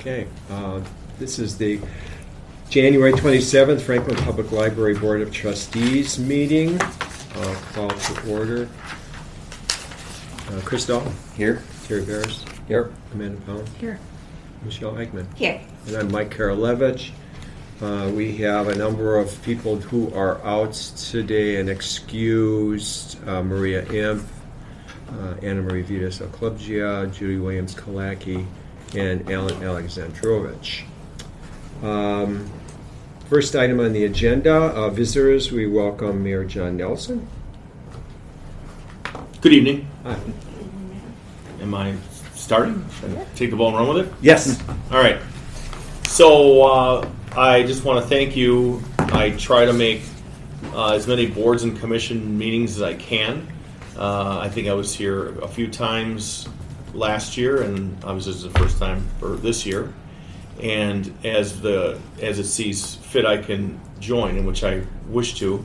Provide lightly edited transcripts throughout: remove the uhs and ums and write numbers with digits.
Okay, this is the January 27th Franklin Public Library Board of Trustees meeting. Call to order. Chris Dahl. Here. Terry Barris. Here. Amanda Pound. Here. Michelle Eichmann. Here. And I'm Mike Karalevich. We have a number of people who are out today and excused. Maria Imp, Anna Marie Vitas Oklubgia, Judy Williams Kalaki, and Alan Alexandrovich. First item on the agenda, visitors, we welcome Mayor John Nelson. Good evening. Hi. Am I starting? Should I take the ball and run with it? Yes. All right. So I just want to thank you. I try to make as many boards and commission meetings as I can. I think I was here a few times last year, and obviously this is the first time for this year. And as it sees fit, I can join, in which I wish to.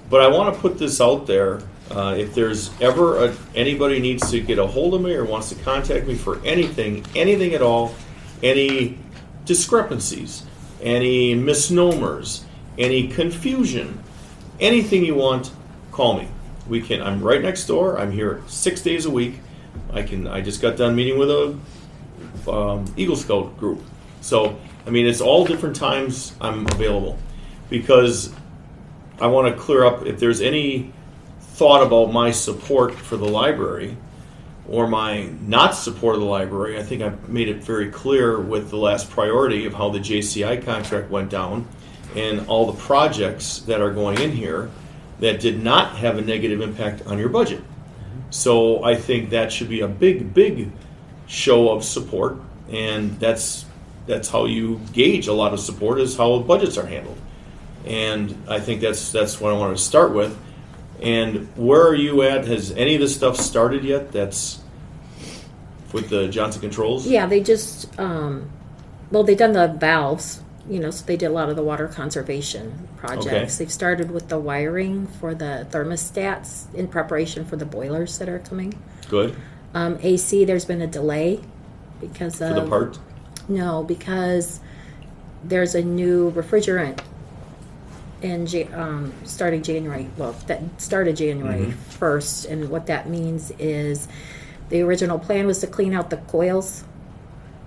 But I want to put this out there. If there's ever anybody needs to get a hold of me or wants to contact me for anything at all, any discrepancies, any misnomers, any confusion, anything you want, call me. I'm right next door. I'm here 6 days a week. I just got done meeting with a Eagle Scout group. So, I mean, it's all different times I'm available, because I want to clear up if there's any thought about my support for the library or my not support of the library. I think I've made it very clear with the last priority of how the JCI contract went down and all the projects that are going in here that did not have a negative impact on your budget. So I think that should be a big show of support, and that's how you gauge a lot of support, is how budgets are handled. And I think that's what I want to start with. And where are you at? Has any of this stuff started yet? That's with the Johnson Controls? Yeah, they just, they done the valves, so they did a lot of the water conservation projects. Okay. They've started with the wiring for the thermostats in preparation for the boilers that are coming. Good. AC, there's been a delay because of... For the part? No, because there's a new refrigerant in starting January. Well, that started January 1st, and what that means is the original plan was to clean out the coils.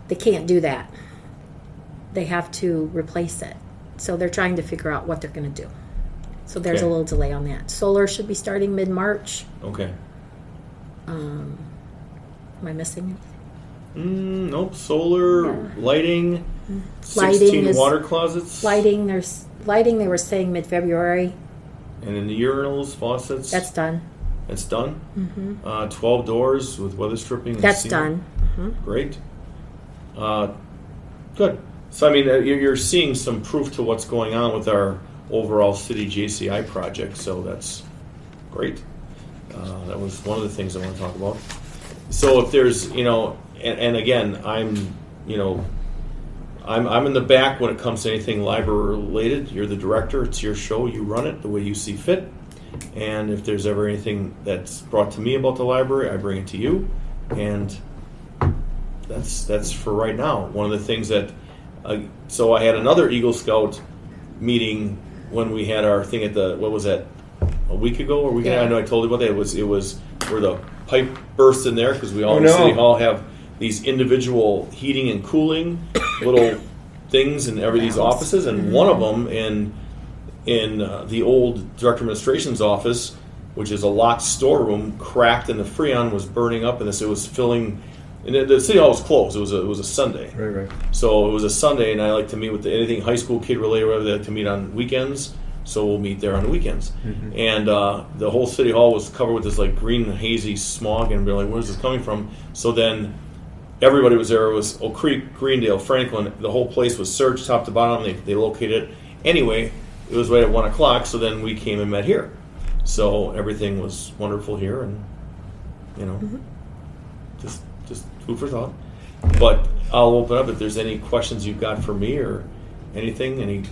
They can't do that. They have to replace it. So they're trying to figure out what they're going to do. So there's Okay. a little delay on that. Solar should be starting mid-March. Okay. Am I missing it? Nope. Solar, lighting, Lighting 16 is- water closets. Lighting, they were saying mid-February. And then the urinals, faucets. That's done. That's done? 12 doors with weather stripping. And That's ceiling. done. Great. Good. So, I mean, you're seeing some proof to what's going on with our overall city JCI project, so that's great. That was one of the things I want to talk about. So if there's, and again, I'm in the back when it comes to anything library related. You're the director. It's your show. You run it the way you see fit. And if there's ever anything that's brought to me about the library, I bring it to you. And that's for right now. One of the things that, so I had another Eagle Scout meeting when we had our thing at the, what was that, a week ago or week? Yeah. I know I told you about that. It was where the pipe burst in there, because we all in no. City Hall have these individual heating and cooling little things in every these offices, and one of them in the old director administration's office, which is a locked storeroom, cracked, and the Freon was burning up, and it was filling. And the City Hall was closed. It was a Sunday. Right. So it was a Sunday, and I like to meet with anything high school kid related, whatever. They like to meet on weekends, so we'll meet there on the weekends. And the whole City Hall was covered with this like green hazy smog, and we're like, where's this coming from? So then everybody was there. It was Oak Creek, Greendale, Franklin. The whole place was searched top to bottom. They located it. Anyway, it was right at 1 o'clock, so then we came and met here. So everything was wonderful here, and just food for thought. But I'll open up if there's any questions you've got for me or anything.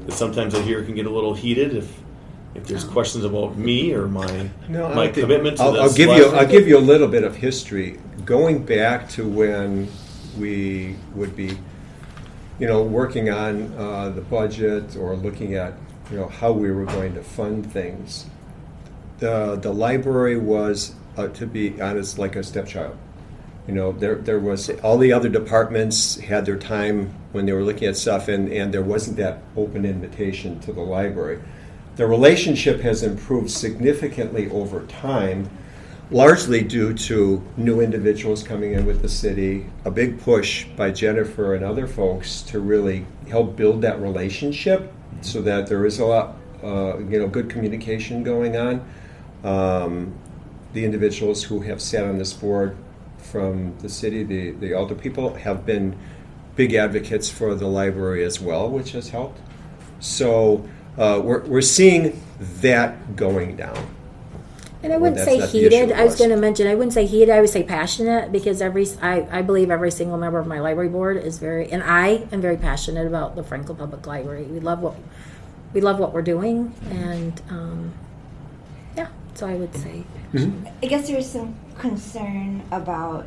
Sometimes I hear it can get a little heated if there's questions about me or my commitment to this. I'll give you a little bit of history. Going back to when we would be, you know, working on the budget or looking at, you know, how we were going to fund things. The library was, to be honest, like a stepchild. You know, there was, all the other departments had their time when they were looking at stuff, and there wasn't that open invitation to the library. The relationship has improved significantly over time, largely due to new individuals coming in with the city, a big push by Jennifer and other folks to really help build that relationship so that there is a lot, you know, good communication going on. The individuals who have sat on this board from the city, the older people, have been big advocates for the library as well, which has helped. So we're seeing that going down. And I wouldn't That's say not the heated. issue I was was. going to mention, I wouldn't say heated. I would say passionate, because I believe every single member of my library board is and I am very passionate about the Franklin Public Library. We love what we're doing, and yeah. So I would say, I guess there's some concern about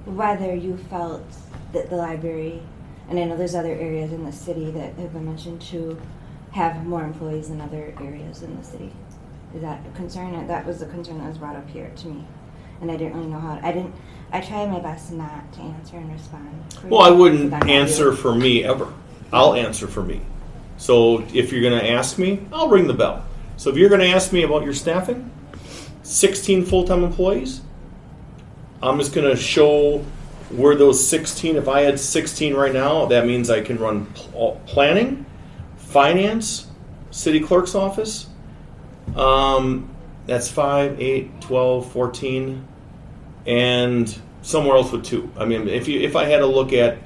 whether you felt that the library, and I know there's other areas in the city that have been mentioned to have more employees than other areas in the city. Is that a concern? That was the concern that was brought up here to me, and I didn't really know how. I tried my best not to answer and respond. Well, I wouldn't Because I'm not answer you. for me ever. I'll answer for me. So if you're going to ask me, I'll ring the bell. So if you're going to ask me about your staffing, 16 full-time employees, I'm just going to show where those 16, if I had 16 right now, that means I can run planning, finance, city clerk's office. That's 5, 8, 12, 14, and somewhere else with 2. I mean, if I had to look at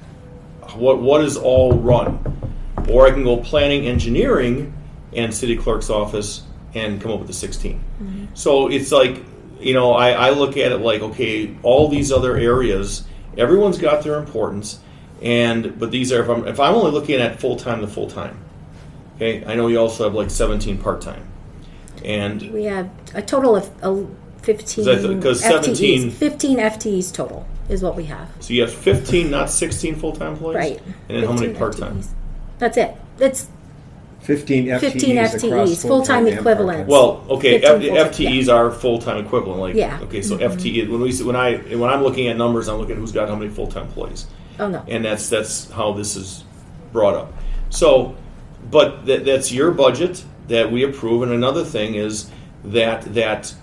what is all run, or I can go planning, engineering, and city clerk's office and come up with the 16. Mm-hmm. So it's like, you know, I look at it like, okay, all these other areas, everyone's got their importance, but these are, if I'm only looking at full-time to full-time, okay, I know you also have like 17 part-time. And we have a total of 15 because FTEs. 17 15 FTEs total is what we have. so you have 15, not 16 full-time employees? Right. And then how many 15 part-time? FTEs. That's it. It's 15 FTEs, 15 across FTEs, full-time and equivalents. Well, okay, 15 full-time, FTEs are full-time equivalent. Like, Yeah. okay, so FTE, when I'm looking at numbers, I'm looking at who's got how many full-time employees. oh no. And that's how this is brought up. So, but that's your budget that we approve. And another thing is that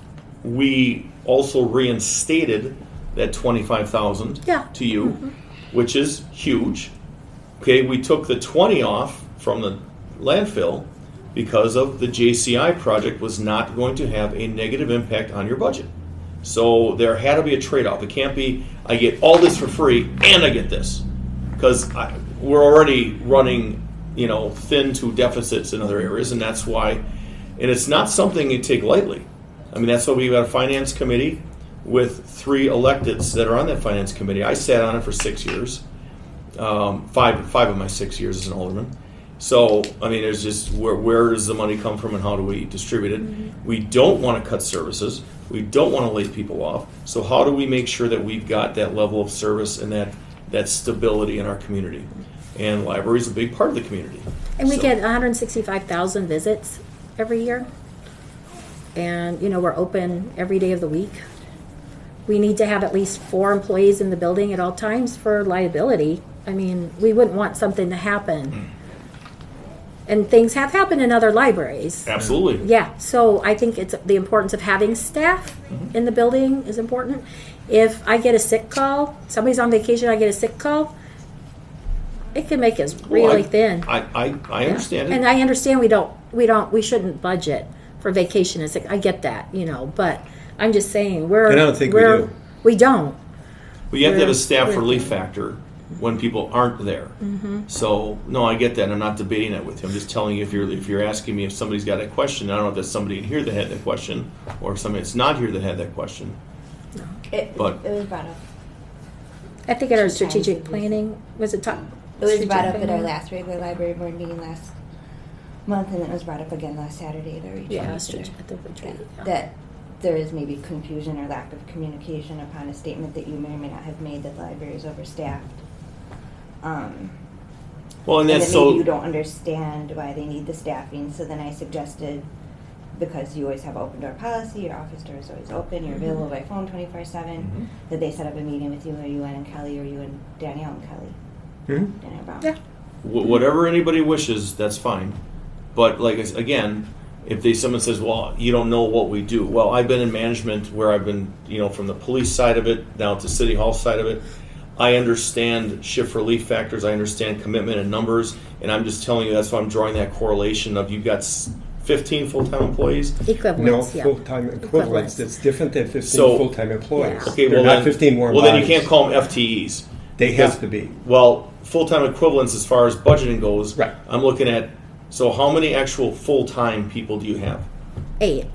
we also reinstated that $25,000 Yeah. to you, which is huge. Okay, we took the 20 off from the landfill because of the JCI project was not going to have a negative impact on your budget. So there had to be a trade-off. It can't be I get all this for free and I get this, because we're already running, you know, thin to deficits in other areas, and that's why. And it's not something you take lightly. I mean, that's why we've got a finance committee with 3 electeds that are on that finance committee. I sat on it for 6 years, 5 of my 6 years as an alderman. So, I mean, there's just where does the money come from and how do we distribute it? We don't want to cut services. We don't want to lay people off. So how do we make sure that we've got that level of service and that stability in our community? And library is a big part of the community. And we So- get 165,000 visits every year. And, you know, we're open every day of the week. We need to have at least 4 employees in the building at all times for liability. I mean, we wouldn't want something to happen. And things have happened in other libraries. Absolutely. Yeah, so I think it's the importance of having staff in the building is important. If I get a sick call, somebody's on vacation, I get a sick call, it can make us really thin. I understand it. And I understand we shouldn't budget for vacation and sick. I get that, you know, but I'm just saying And I don't think we do. We don't. But you have to have a we're- staff we're- relief factor when people aren't there. So no, I get that. I'm not debating that with you. I'm just telling you if you're asking me if somebody's got a question. I don't know if there's somebody in here that had that question, or if somebody that's not here that had that question. It But- was brought up. I think at our Two times strategic a week. planning, was it talk? It was brought strategic up at our planning? last regular library board meeting last month, and it was brought up again last Saturday at our retreat. Yeah, at at the retreat. Yeah. that there is maybe confusion or lack of communication upon a statement that you may or may not have made that the library is overstaffed. Well, and And that's that maybe so. you don't understand why they need the staffing, so then I suggested, because you always have open door policy, your office door is always open, you're available by phone 24/7, that they set up a meeting with you, or you and Kelly, or you and Danielle and Kelly. Hmm? Danielle Brown. Yeah. Whatever anybody wishes, that's fine. But like again, if someone says, "Well, you don't know what we do," well, I've been in management where I've been, from the police side of it down to city hall side of it. I understand shift relief factors. I understand commitment and numbers, and I'm just telling you that's why I'm drawing that correlation of you've got 15 full-time employees. No, Equivalents, yeah. full-time equivalents. Equivalents. It's different than 15 So- full-time employees. Yeah. Okay, They're well not then, 15 more well then you bodies. can't call them FTEs. They have to be. Well, full-time equivalents as far as budgeting goes. Right. I'm looking at. So how many actual full-time people do you have? 8.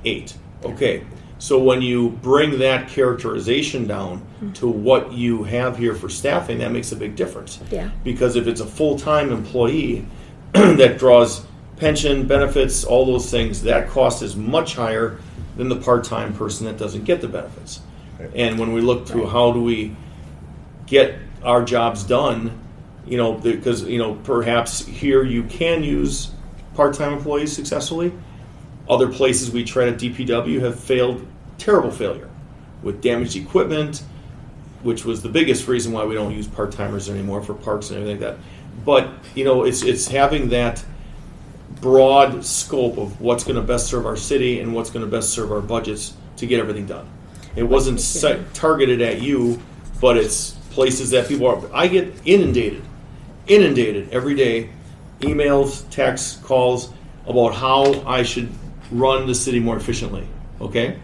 8. Okay. So when you bring that characterization down to what you have here for staffing, that makes a big difference. Yeah. Because if it's a full-time employee that draws pension, benefits, all those things, that cost is much higher than the part-time person that doesn't get the benefits. Right. And when we look through how do we get our jobs done, because, perhaps here you can use part-time employees successfully. Other places we tried at DPW have failed, terrible failure, with damaged equipment, which was the biggest reason why we don't use part-timers anymore for parks and everything like that. But, it's having that broad scope of what's going to best serve our city and what's going to best serve our budgets to get everything done. It wasn't targeted at you, but it's places that people are. I get inundated every day, emails, texts, calls about how I should run the city more efficiently. Okay,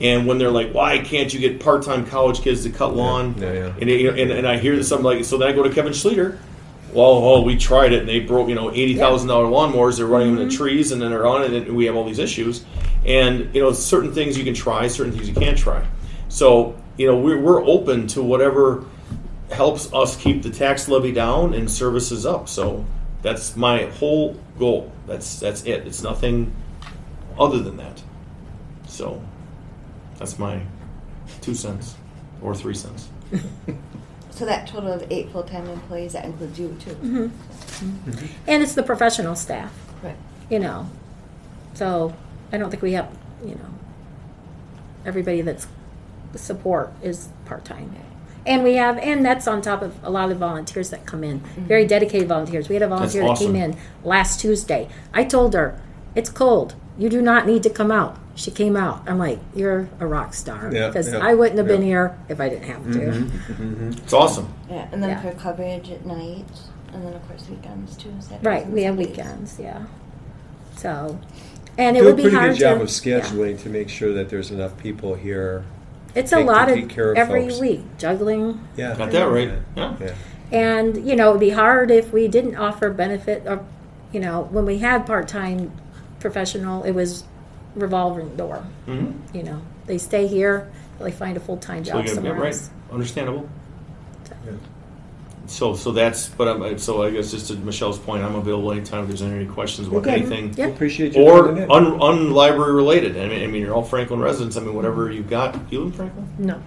and when they're like, "Why can't you get part-time college kids to cut lawn?" Yeah. And I hear something like, so then I go to Kevin Schleter. Well, we tried it, and they broke, $80,000 lawnmowers. They're running them in the trees, and then they're on it, and we have all these issues. And certain things you can try, certain things you can't try. So we're open to whatever helps us keep the tax levy down and services up. So that's my whole goal. That's it. It's nothing other than that. So that's my 2 cents or 3 cents. So that total of 8 full-time employees, that includes you too? And it's the professional staff, Right. So I don't think we have, everybody that's support is part-time. And and that's on top of a lot of volunteers that come in, very dedicated volunteers. We had a volunteer That's that came awesome. in last Tuesday. I told her, it's cold. You do not need to come out. She came out. I'm like, you're a rock star. Yeah, Because yeah, I wouldn't have been yeah. here if I didn't have to. It's awesome. Yeah, and then Yeah. for coverage at night, and then of course weekends too. Saturdays Right, and we have Sundays. weekends, yeah. So, and it Do a would be pretty hard good job to, of scheduling to make sure that there's enough people here. It's a to lot take of care of every folks. week juggling, Yeah. Got that right? Yeah. Yeah. and it would be hard if we didn't offer benefit. Or when we had part-time professional, it was revolving door. Mm-hmm. They stay here, till they find a full-time So job you get somewhere right. else. Understandable. Yeah. So that's. But so I guess just to Michelle's point, I'm available anytime if there's any questions about Okay. anything. Yeah. Appreciate you Or coming in. unlibrary related. I mean, you're all Franklin residents. I mean, whatever you've got. You live in Franklin? No,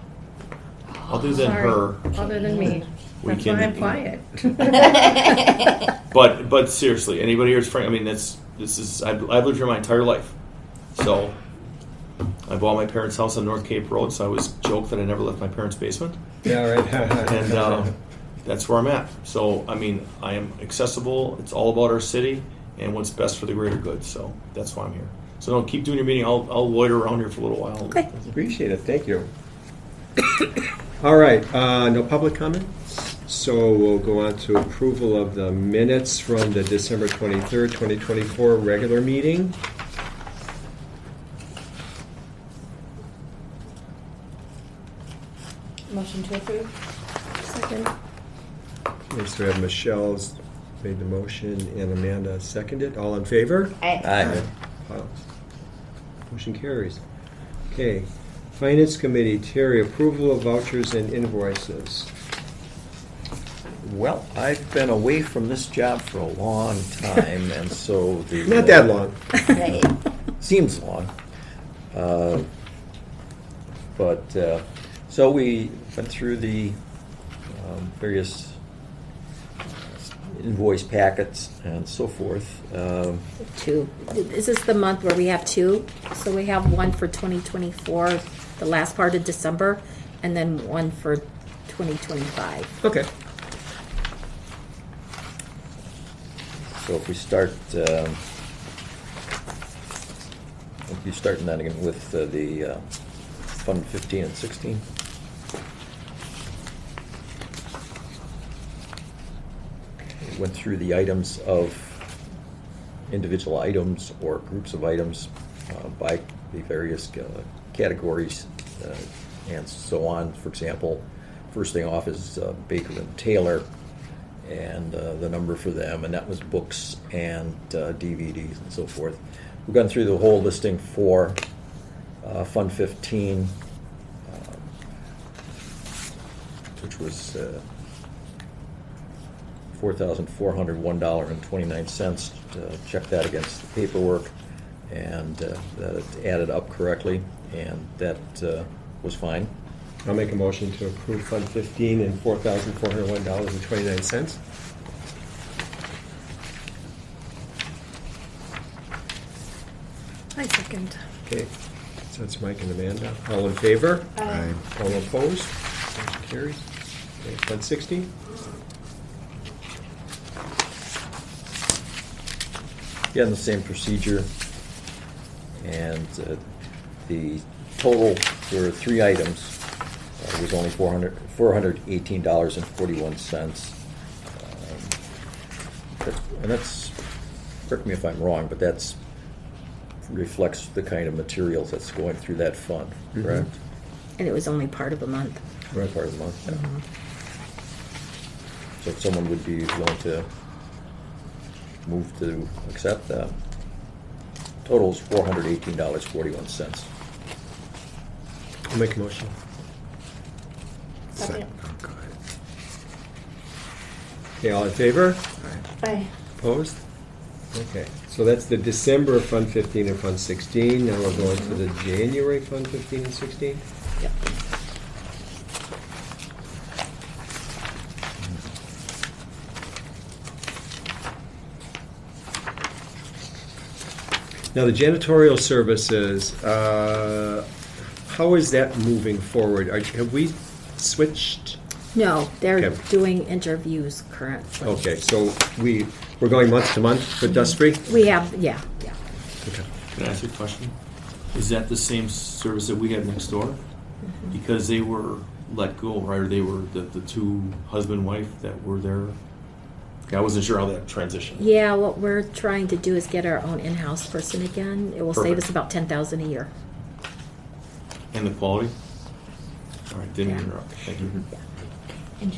Other than sorry. her, Other than me. We That's can- why I'm quiet. but seriously, anybody here is Franklin. I mean, this is. I've lived here my entire life, so I bought my parents' house on North Cape Road. So I always joke that I never left my parents' basement, Yeah, right. and that's where I'm at. So I mean, I am accessible. It's all about our city and what's best for the greater good. So that's why I'm here. So don't keep doing your meeting. I'll loiter around here for a little while. Okay. Appreciate it. Thank you. All right. No public comment? So we'll go on to approval of the minutes from the December 23rd, 2024 regular meeting. Motion to approve? Second. Okay, so we have Michelle's made the motion and Amanda seconded. All in favor? Aye. Wow. Motion carries. Okay. Finance Committee, Terry, approval of vouchers and invoices. Well, I've been away from this job for a long time, and so the Not that long. Right. seems long. But, so we went through the various invoice packets and so forth. Two. Is this the month where we have two? So we have one for 2024, the last part of December, and then one for 2025. Okay. So if we start, then again with the Fund 15 and 16. We went through the items of individual items or groups of items by the various categories and so on. For example, first thing off is Baker and Taylor, and the number for them, and that was books and DVDs and so forth. We've gone through the whole listing for Fund 15, which was $4,401.29. Check that against the paperwork, and that it added up correctly, and that was fine. I'll make a motion to approve Fund 15 and $4,401.29. I second. Okay, so that's Mike and Amanda. All in favor? Aye. All opposed? Motion carries. Okay, Fund 16? Again, the same procedure, and the total for three items was only $418.41. And that's, correct me if I'm wrong, but that's reflects the kind of materials that's going through that fund, correct? And it was only part of a month. Right, part of the month, yeah. So if someone would be willing to move to accept that. Total is $418.41. I'll make a motion. Second. Okay, all in favor? Aye. Opposed? Okay, so that's the December Fund 15 and Fund 16. Now we're going to the January Fund 15 and 16. Yep. Now, the janitorial services, how is that moving forward? Have we switched? No, they're Okay. doing interviews currently. Okay, so we're going month to month for Dust Free? We have, yeah. Okay. Can I ask you a question? Is that the same service that we had next door? Because they were let go, right? Or they were the two husband and wife that were there? Okay, I wasn't sure how that transitioned. Yeah, what we're trying to do is get our own in-house person again. It will save Perfect. us about $10,000 a year. And the quality? All right, didn't Yeah. interrupt. Thank you. And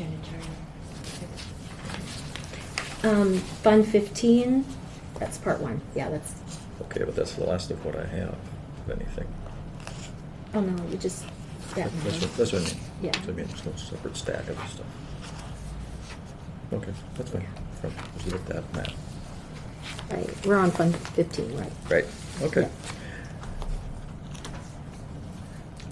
janitorial. Fund 15, that's part one. Yeah, that's, Okay, but that's the last of what I have, if anything. oh no, you just, that That's what I mean. Yeah. So I mean, there's no separate stack of stuff. Okay, that's fine. Let's look at that map. Right, we're on Fund 15, right? Right, okay. Yeah.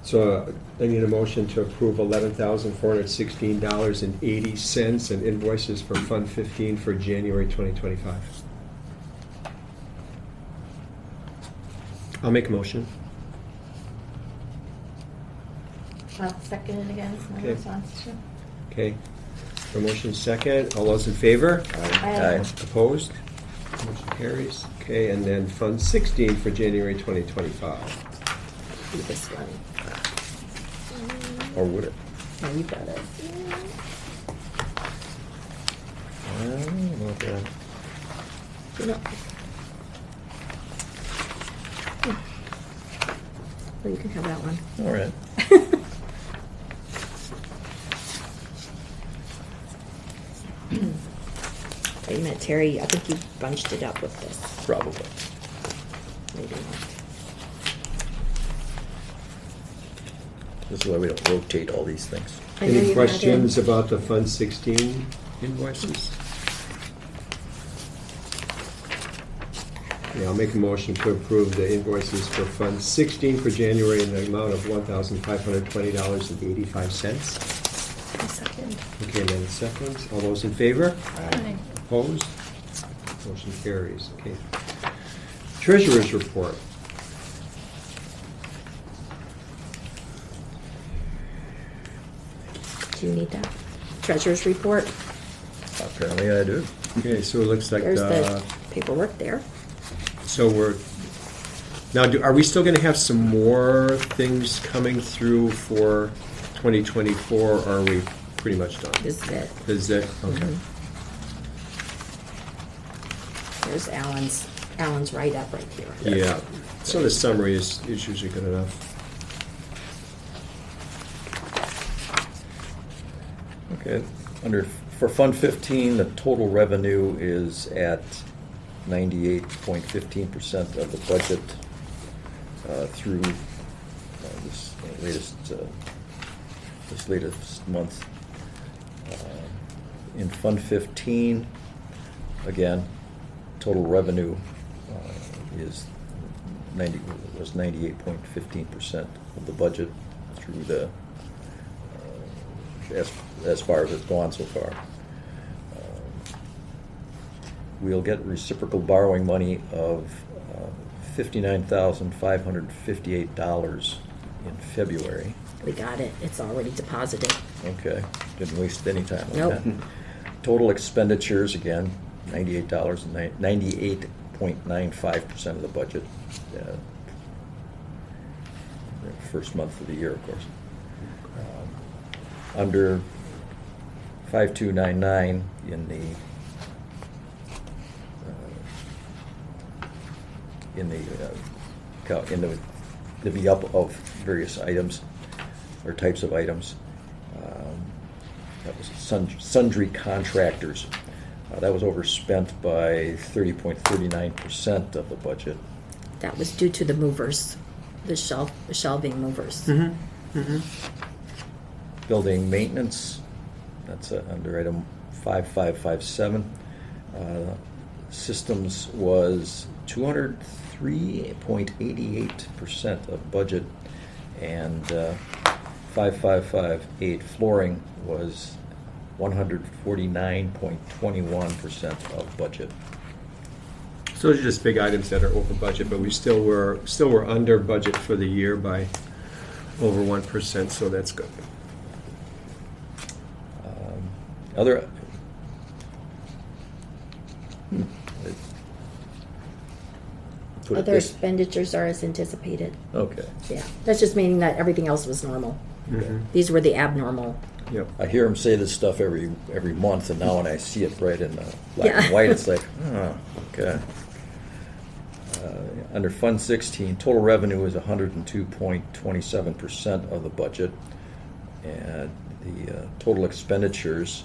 So I need a motion to approve $11,416.80 in invoices for Fund 15 for January 2025. I'll make a motion. I'll second it again. If no one Okay. else wants to. Okay. A motion second. All those in favor? Aye. Opposed? Motion carries. Okay, and then Fund 16 for January 2025. Do this one. Or would it? Yeah, you got it. I don't know if that- You know. Well, you can have that one. All right. Wait a minute, Terry, I think you bunched it up with this. Probably. Maybe not. This is why we don't rotate all these things. I know Any you had questions it. about the Fund 16 invoices? Yeah, I'll make a motion to approve the invoices for Fund 16 for January in the amount of $1,520.85. Second. Okay, and then a second. All those in favor? Aye. Opposed? Motion carries. Okay. Treasurer's report. Do you need that? Treasurer's report? Apparently I do. Okay, so it looks like There's the paperwork there. so we're now. Are we still going to have some more things coming through for 2024? Or are we pretty much done? This is it. Is it okay? Mhm. There's Alan's write-up right here. Yeah. So the summary is usually good enough. Okay, for Fund 15, the total revenue is at 98.15% of the budget through this latest month. In Fund 15, again, total revenue was 98.15% of the budget through the as far as it's gone so far. We'll get reciprocal borrowing money of $59,558 in February. We got it. It's already deposited. Okay, didn't waste any time on Nope. that. Total expenditures, again, $98.95% of the budget. First month of the year, of course. Under 5299 in the divvy up of various items or types of items. That was sundry contractors. That was overspent by 30.39% of the budget. That was due to the movers, the shelving movers. Building maintenance, that's under item 5557. Systems was 203.88% of budget, and 5558 flooring was 149.21% of budget. So those are just big items that are over budget, but we still were under budget for the year by over 1%, so that's good. Other. Put it Other this- expenditures are as anticipated. Okay. Yeah, that's just meaning that everything else was normal. Mhm. These were the abnormal. Yep. I hear him say this stuff every month, and now when I see it right in black Yeah. and white, it's like, oh, okay. Under Fund 16, total revenue is 102.27% of the budget, and the total expenditures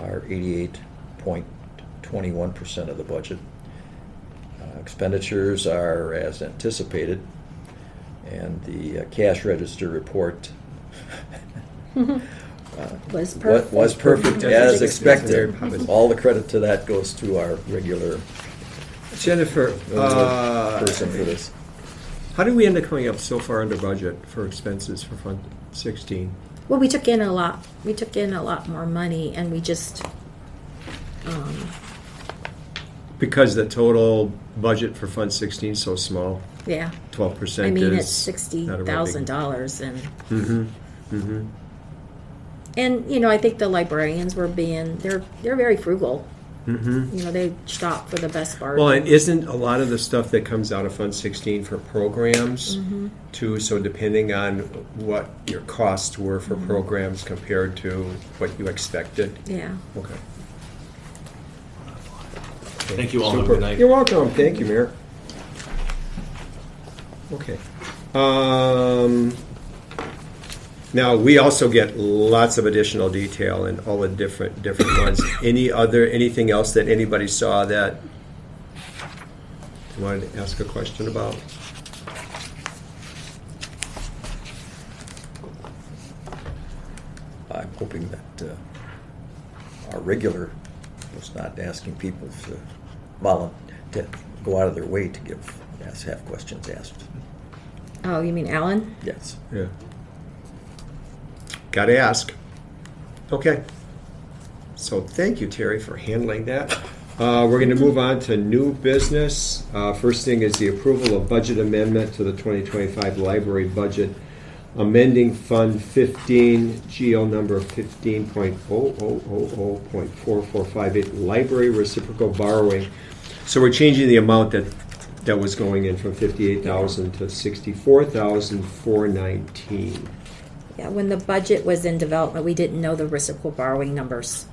are 88.21% of the budget. Expenditures are as anticipated, and the cash register report Was perfect. was perfect As as expected. expected. All the credit to that goes to our regular Jennifer, person for this. how did we end up coming up so far under budget for expenses for Fund 16? Well, we took in a lot. We took in a lot more money, and we just. Because the total budget for Fund 16 is so small, Yeah. 12% I mean, is it's $60,000, and Mm-hmm. and I think the librarians were they're very frugal. Mm-hmm. They shop for the best bargain. Well, and isn't a lot of the stuff that comes out of Fund 16 for programs Mm-hmm. too? So depending on what your costs were for Mm-hmm. programs compared to what you expected. Yeah. Okay. Thank you all. Have a Super. good night. You're welcome. Thank you, Mayor. Okay. Now we also get lots of additional detail in all the different ones. Anything else that anybody saw that you wanted to ask a question about? I'm hoping that our regular was not asking people to go out of their way to have questions asked. Oh, you mean Alan? Yes. Yeah. Gotta ask. Okay. So thank you, Terry, for handling that. We're going to move on to new business. First thing is the approval of budget amendment to the 2025 library budget, amending Fund 15, GL number 15.0000.4458, library reciprocal borrowing. So we're changing the amount that was going in from 58,000 to 64,419. Yeah, when the budget was in development, we didn't know the reciprocal borrowing numbers.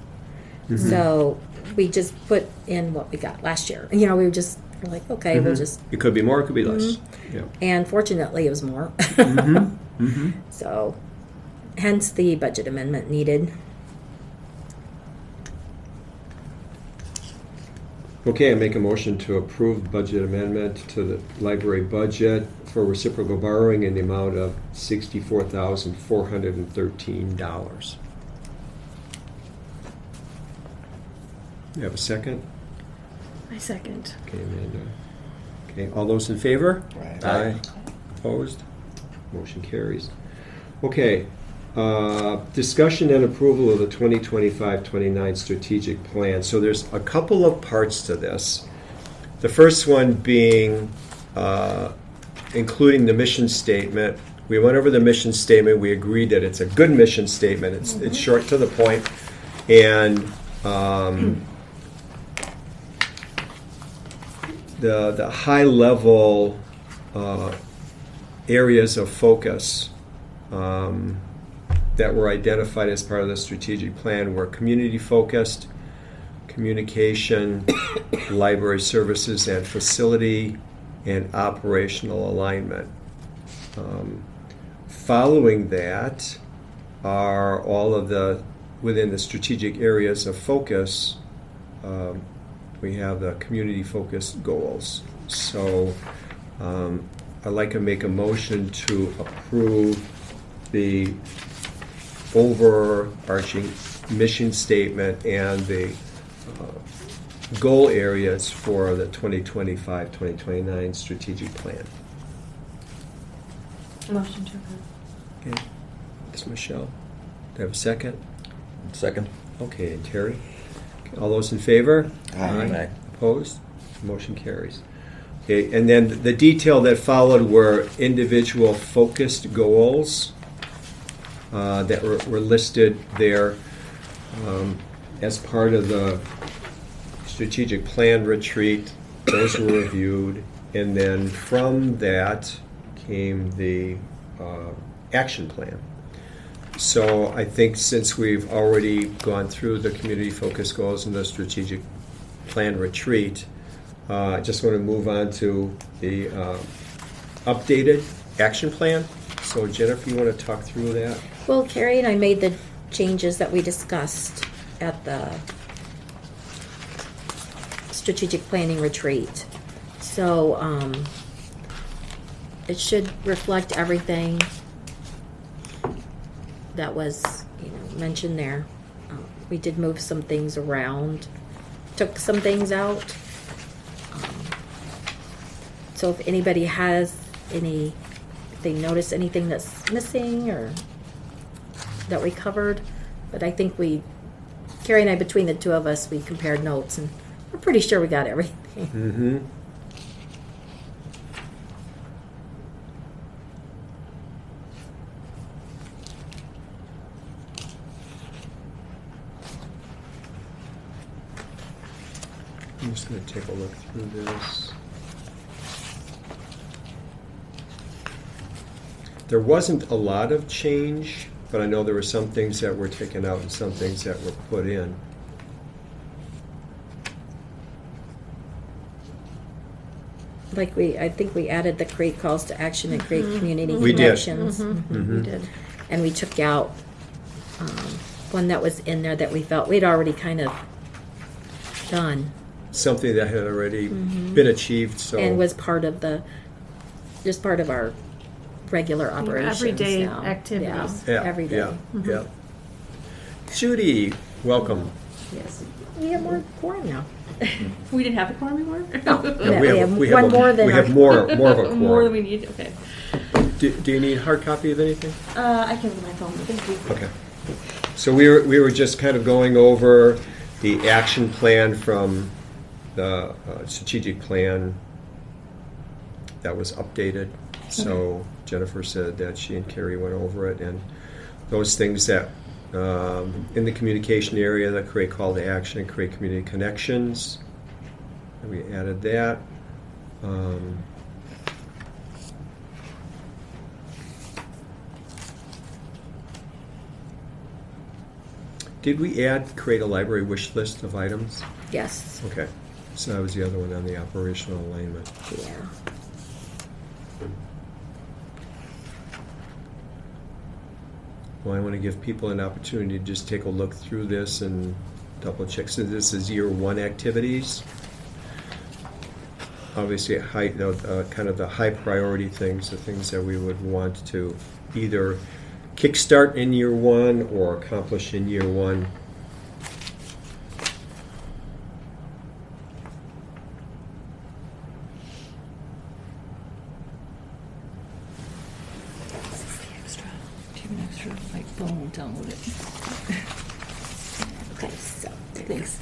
So we just put in what we got last year. You know, we were just like, okay, we'll just, It could be more, it could be less. Yeah. and fortunately it was more. So hence the budget amendment needed. Okay, I make a motion to approve budget amendment to the library budget for reciprocal borrowing in the amount of $64,413. You have a second? I second. Okay, Amanda. Okay, all those in favor? Aye. Opposed? Motion carries. Okay, discussion and approval of the 2025-29 strategic plan. So there's a couple of parts to this. The first one being including the mission statement. We went over the mission statement. We agreed that it's a good mission statement. It's short to the point, and the high level areas of focus that were identified as part of the strategic plan were community focused, communication, library services and facility, and operational alignment. Following that are all of the, within the strategic areas of focus, we have the community focused goals. So I'd like to make a motion to approve the overarching mission statement and the goal areas for the 2025-2029 strategic plan. Motion to approve. Okay, Ms. Michelle, do I have a second? Second? Okay, and Terry? Okay, all those in favor? Aye. Opposed? Motion carries. Okay, and then the detail that followed were individual focused goals that were listed there as part of the strategic plan retreat. Those were reviewed, and then from that came the action plan. So I think since we've already gone through the community focus goals and the strategic plan retreat, I just want to move on to the updated action plan. So Jennifer, you want to talk through that? Well, Carrie and I made the changes that we discussed at the strategic planning retreat. So it should reflect everything that was, mentioned there. We did move some things around, took some things out. So if anybody has if they notice anything that's missing or that we covered, but I think Carrie and I, between the two of us, we compared notes and we're pretty sure we got everything. Mm-hmm. I'm just going to take a look through this. There wasn't a lot of change, but I know there were some things that were taken out and some things that were put in. I think we added the create calls to action and create community We did. connections. Mhm. We did. And we took out one that was in there that we felt we'd already kind of done Something that had already been achieved, so. and was part of just part of our regular operations. everyday now. activities. Yeah, Every day. Yeah, yeah. Judy, welcome. Yes. We have more quorum now. We didn't have a quorum before? No. Yeah, we have one more than we our- have more of a quorum. More than we need, okay. Do you need a hard copy of anything? I can with my phone, but thank you. Okay. So we were just kind of going over the action plan from the strategic plan that was updated. So Jennifer said that she and Carrie went over it, and those things that in the communication area that create call to action and create community connections. And we added that. Did we add create a library wish list of items? Yes. Okay, so that was the other one on the operational alignment. Yeah. Well, I want to give people an opportunity to just take a look through this and double check. So this is year one activities. Obviously, kind of the high priority things, the things that we would want to either kickstart in year one or accomplish in year one. Extra. Do you have an extra, like, phone, download it? Okay, so Thanks.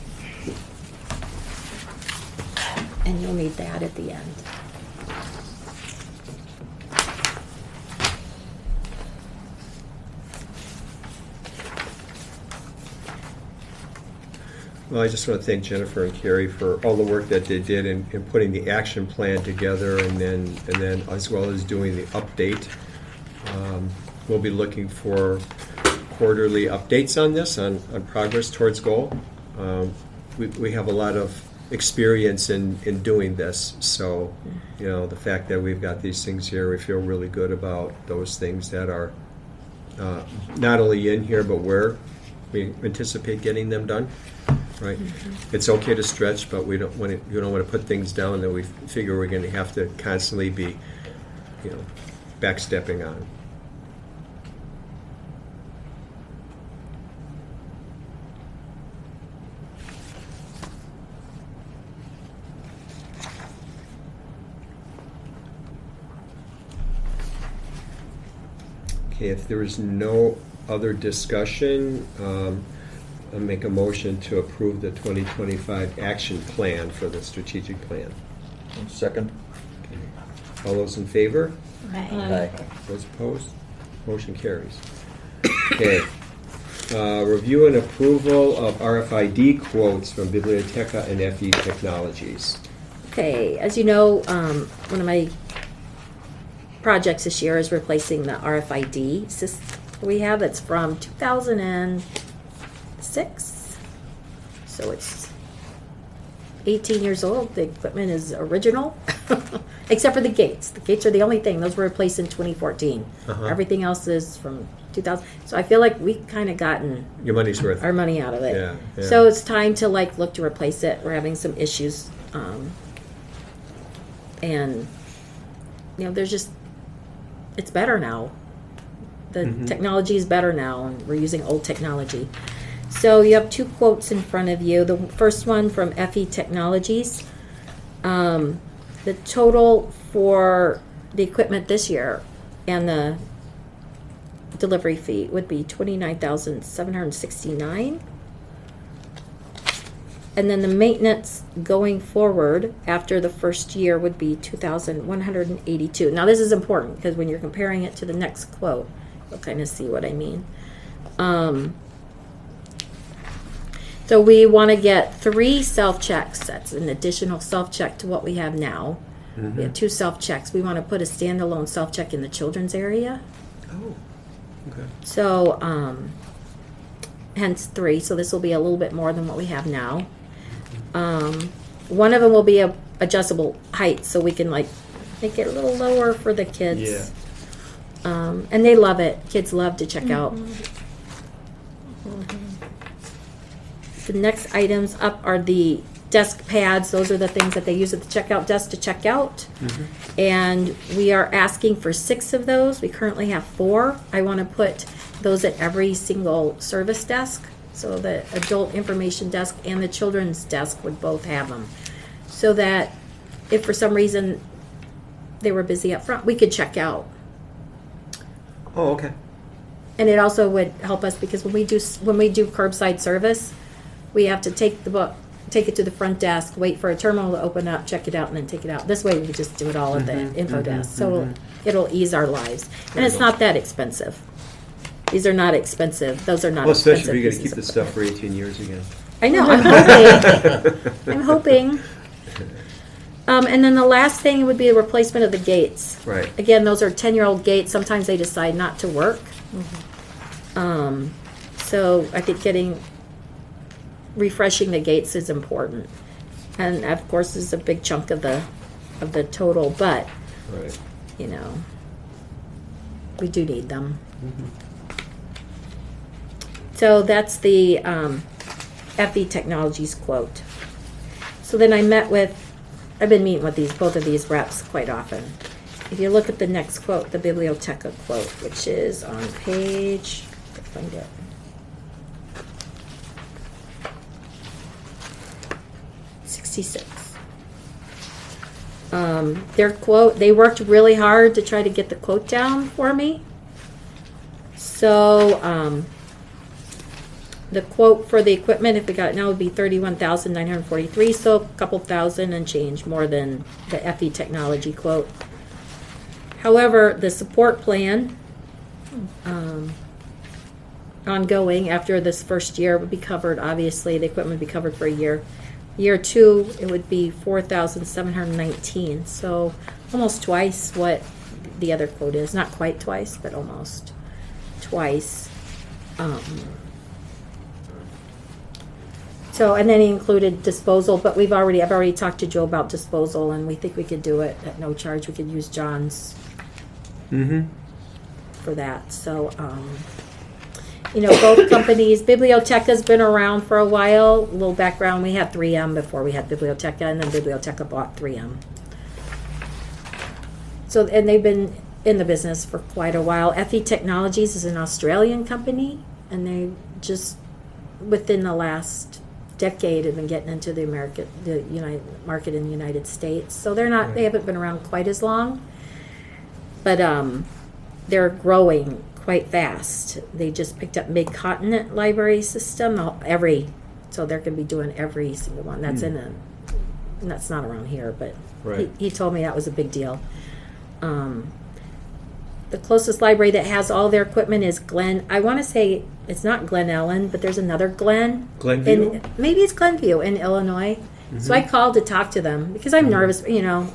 and you'll need that at the end. Well, I just want to thank Jennifer and Carrie for all the work that they did in putting the action plan together, and then as well as doing the update. We'll be looking for quarterly updates on this, on progress towards goal. We have a lot of experience in doing this, so the fact that we've got these things here, we feel really good about those things that are not only in here, but where we anticipate getting them done. Right, it's okay to stretch, but you don't want to put things down that we figure we're going to have to constantly be, backstepping on. Okay, if there is no other discussion, I'll make a motion to approve the 2025 action plan for the strategic plan. Second? All those in favor? Aye. Those opposed? Motion carries. Okay. Review and approval of RFID quotes from Biblioteca and FE Technologies. Okay, as you know, one of my projects this year is replacing the RFID system we have. It's from 2006, so it's 18 years old. The equipment is original, except for the gates. The gates are the only thing. Those were replaced in 2014. Uh-huh. Everything else is from 2000. So I feel like we kind of gotten Your money's worth. our money out of it. Yeah, yeah. So it's time to look to replace it. We're having some issues, and there's just it's better now. The Mhm. technology is better now, and we're using old technology. So you have two quotes in front of you. The first one from FE Technologies. The total for the equipment this year and the delivery fee would be $29,769. And then the maintenance going forward after the first year would be $2,182. Now this is important because when you're comparing it to the next quote, you'll kind of see what I mean. So we want to get 3 self-checks. That's an additional self-check to what we have now. Mhm. We have 2 self-checks. We want to put a standalone self-check in the children's area. Oh, okay. So, hence 3. So this will be a little bit more than what we have now. One of them will be a adjustable height, so we can make it a little lower for the kids. Yeah. And they love it. Kids love to check out. The next items up are the desk pads. Those are the things that they use at the checkout desk to check out. Mhm. And we are asking for 6 of those. We currently have 4. I want to put those at every single service desk So the adult information desk and the children's desk would both have them. So that if for some reason they were busy up front, we could check out. Oh, okay. And it also would help us because when we do curbside service, we have to take the book, take it to the front desk, wait for a terminal to open up, check it out, and then take it out. This way, we just do it all at the info desk. So it'll ease our lives, and it's not that expensive. These are not expensive. Those are not Well, expensive. especially if you're going to keep pieces this of stuff for 18 years again. I know. I'm hoping. I'm hoping. And then the last thing would be a replacement of the gates. Right. Again, those are 10-year-old gates. Sometimes they decide not to work. So I think refreshing the gates is important, and of course is a big chunk of the total. But Right. you know, we do need them. So that's the FE Technologies quote. So then I've been meeting with both of these reps quite often. If you look at the next quote, the Biblioteca quote, which is on page, let's find it. Their quote, they worked really hard to try to get the quote down for me. So the quote for the equipment, if we got it now, would be $31,943, so a couple thousand and change more than the FE Technology quote. However, the support plan ongoing after this first year would be covered. Obviously, the equipment would be covered for a year. Year 2, it would be $4,719, so almost twice what the other quote is. Not quite twice, but almost twice. So, and then he included disposal, but I've already talked to Joe about disposal, and we think we could do it at no charge. We could use John's for that. So, both companies, Biblioteca's been around for a while. A little background, we had 3M before we had Biblioteca, and then Biblioteca bought 3M. So, and they've been in the business for quite a while. FE Technologies is an Australian company, and they just, within the last decade, have been getting into the market in the United States. So they haven't been around quite as long, but they're growing quite fast. They just picked up Mid-Continent Library System, so they're going to be doing every single one. That's and that's not around here, but Right. he told me that was a big deal. The closest library that has all their equipment is Glen. I want to say it's not Glen Ellen, but there's another Glen. Glenview? Maybe it's Glenview in Illinois. So I called to talk to them because I'm nervous, a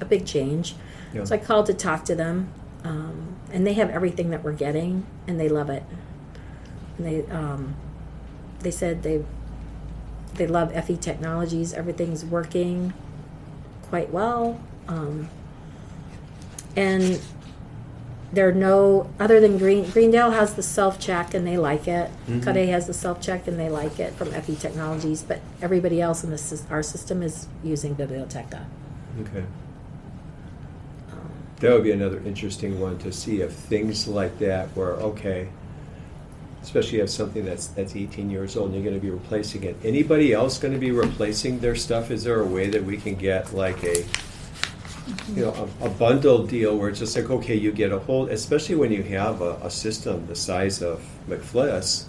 big change. Yeah. So I called to talk to them. And they have everything that we're getting, and they love it. And they said they love FE Technologies. Everything's working quite well. And there are no, other than Greendale has the self-check, and they like it. Cudahy has the self-check, and they like it from FE Technologies. But everybody else in our system is using Biblioteca. Okay. That would be another interesting one to see if things like that were okay, especially if something that's 18 years old and you're going to be replacing it. Anybody else going to be replacing their stuff? Is there a way that we can get like a bundle deal where it's just like, okay, you get a whole, especially when you have a system the size of McFliss,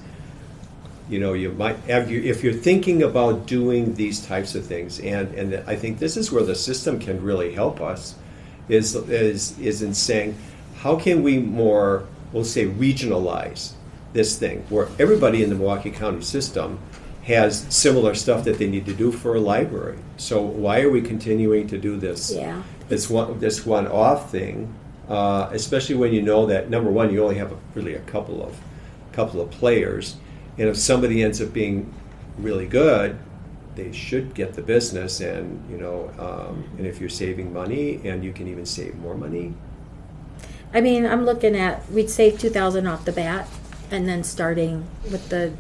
you might have, if you're thinking about doing these types of things, and I think this is where the system can really help us, is in saying, how can we more, we'll say, regionalize this thing, where everybody in the Milwaukee County system has similar stuff that they need to do for a library. So why are we continuing to do this? Yeah. This one-off thing, especially when you know that, number one, you only have really a couple of players, and if somebody ends up being really good, they should get the business, and and if you're saving money, and you can even save more money. I mean, I'm looking at, we'd save $2,000 off the bat, and then starting with the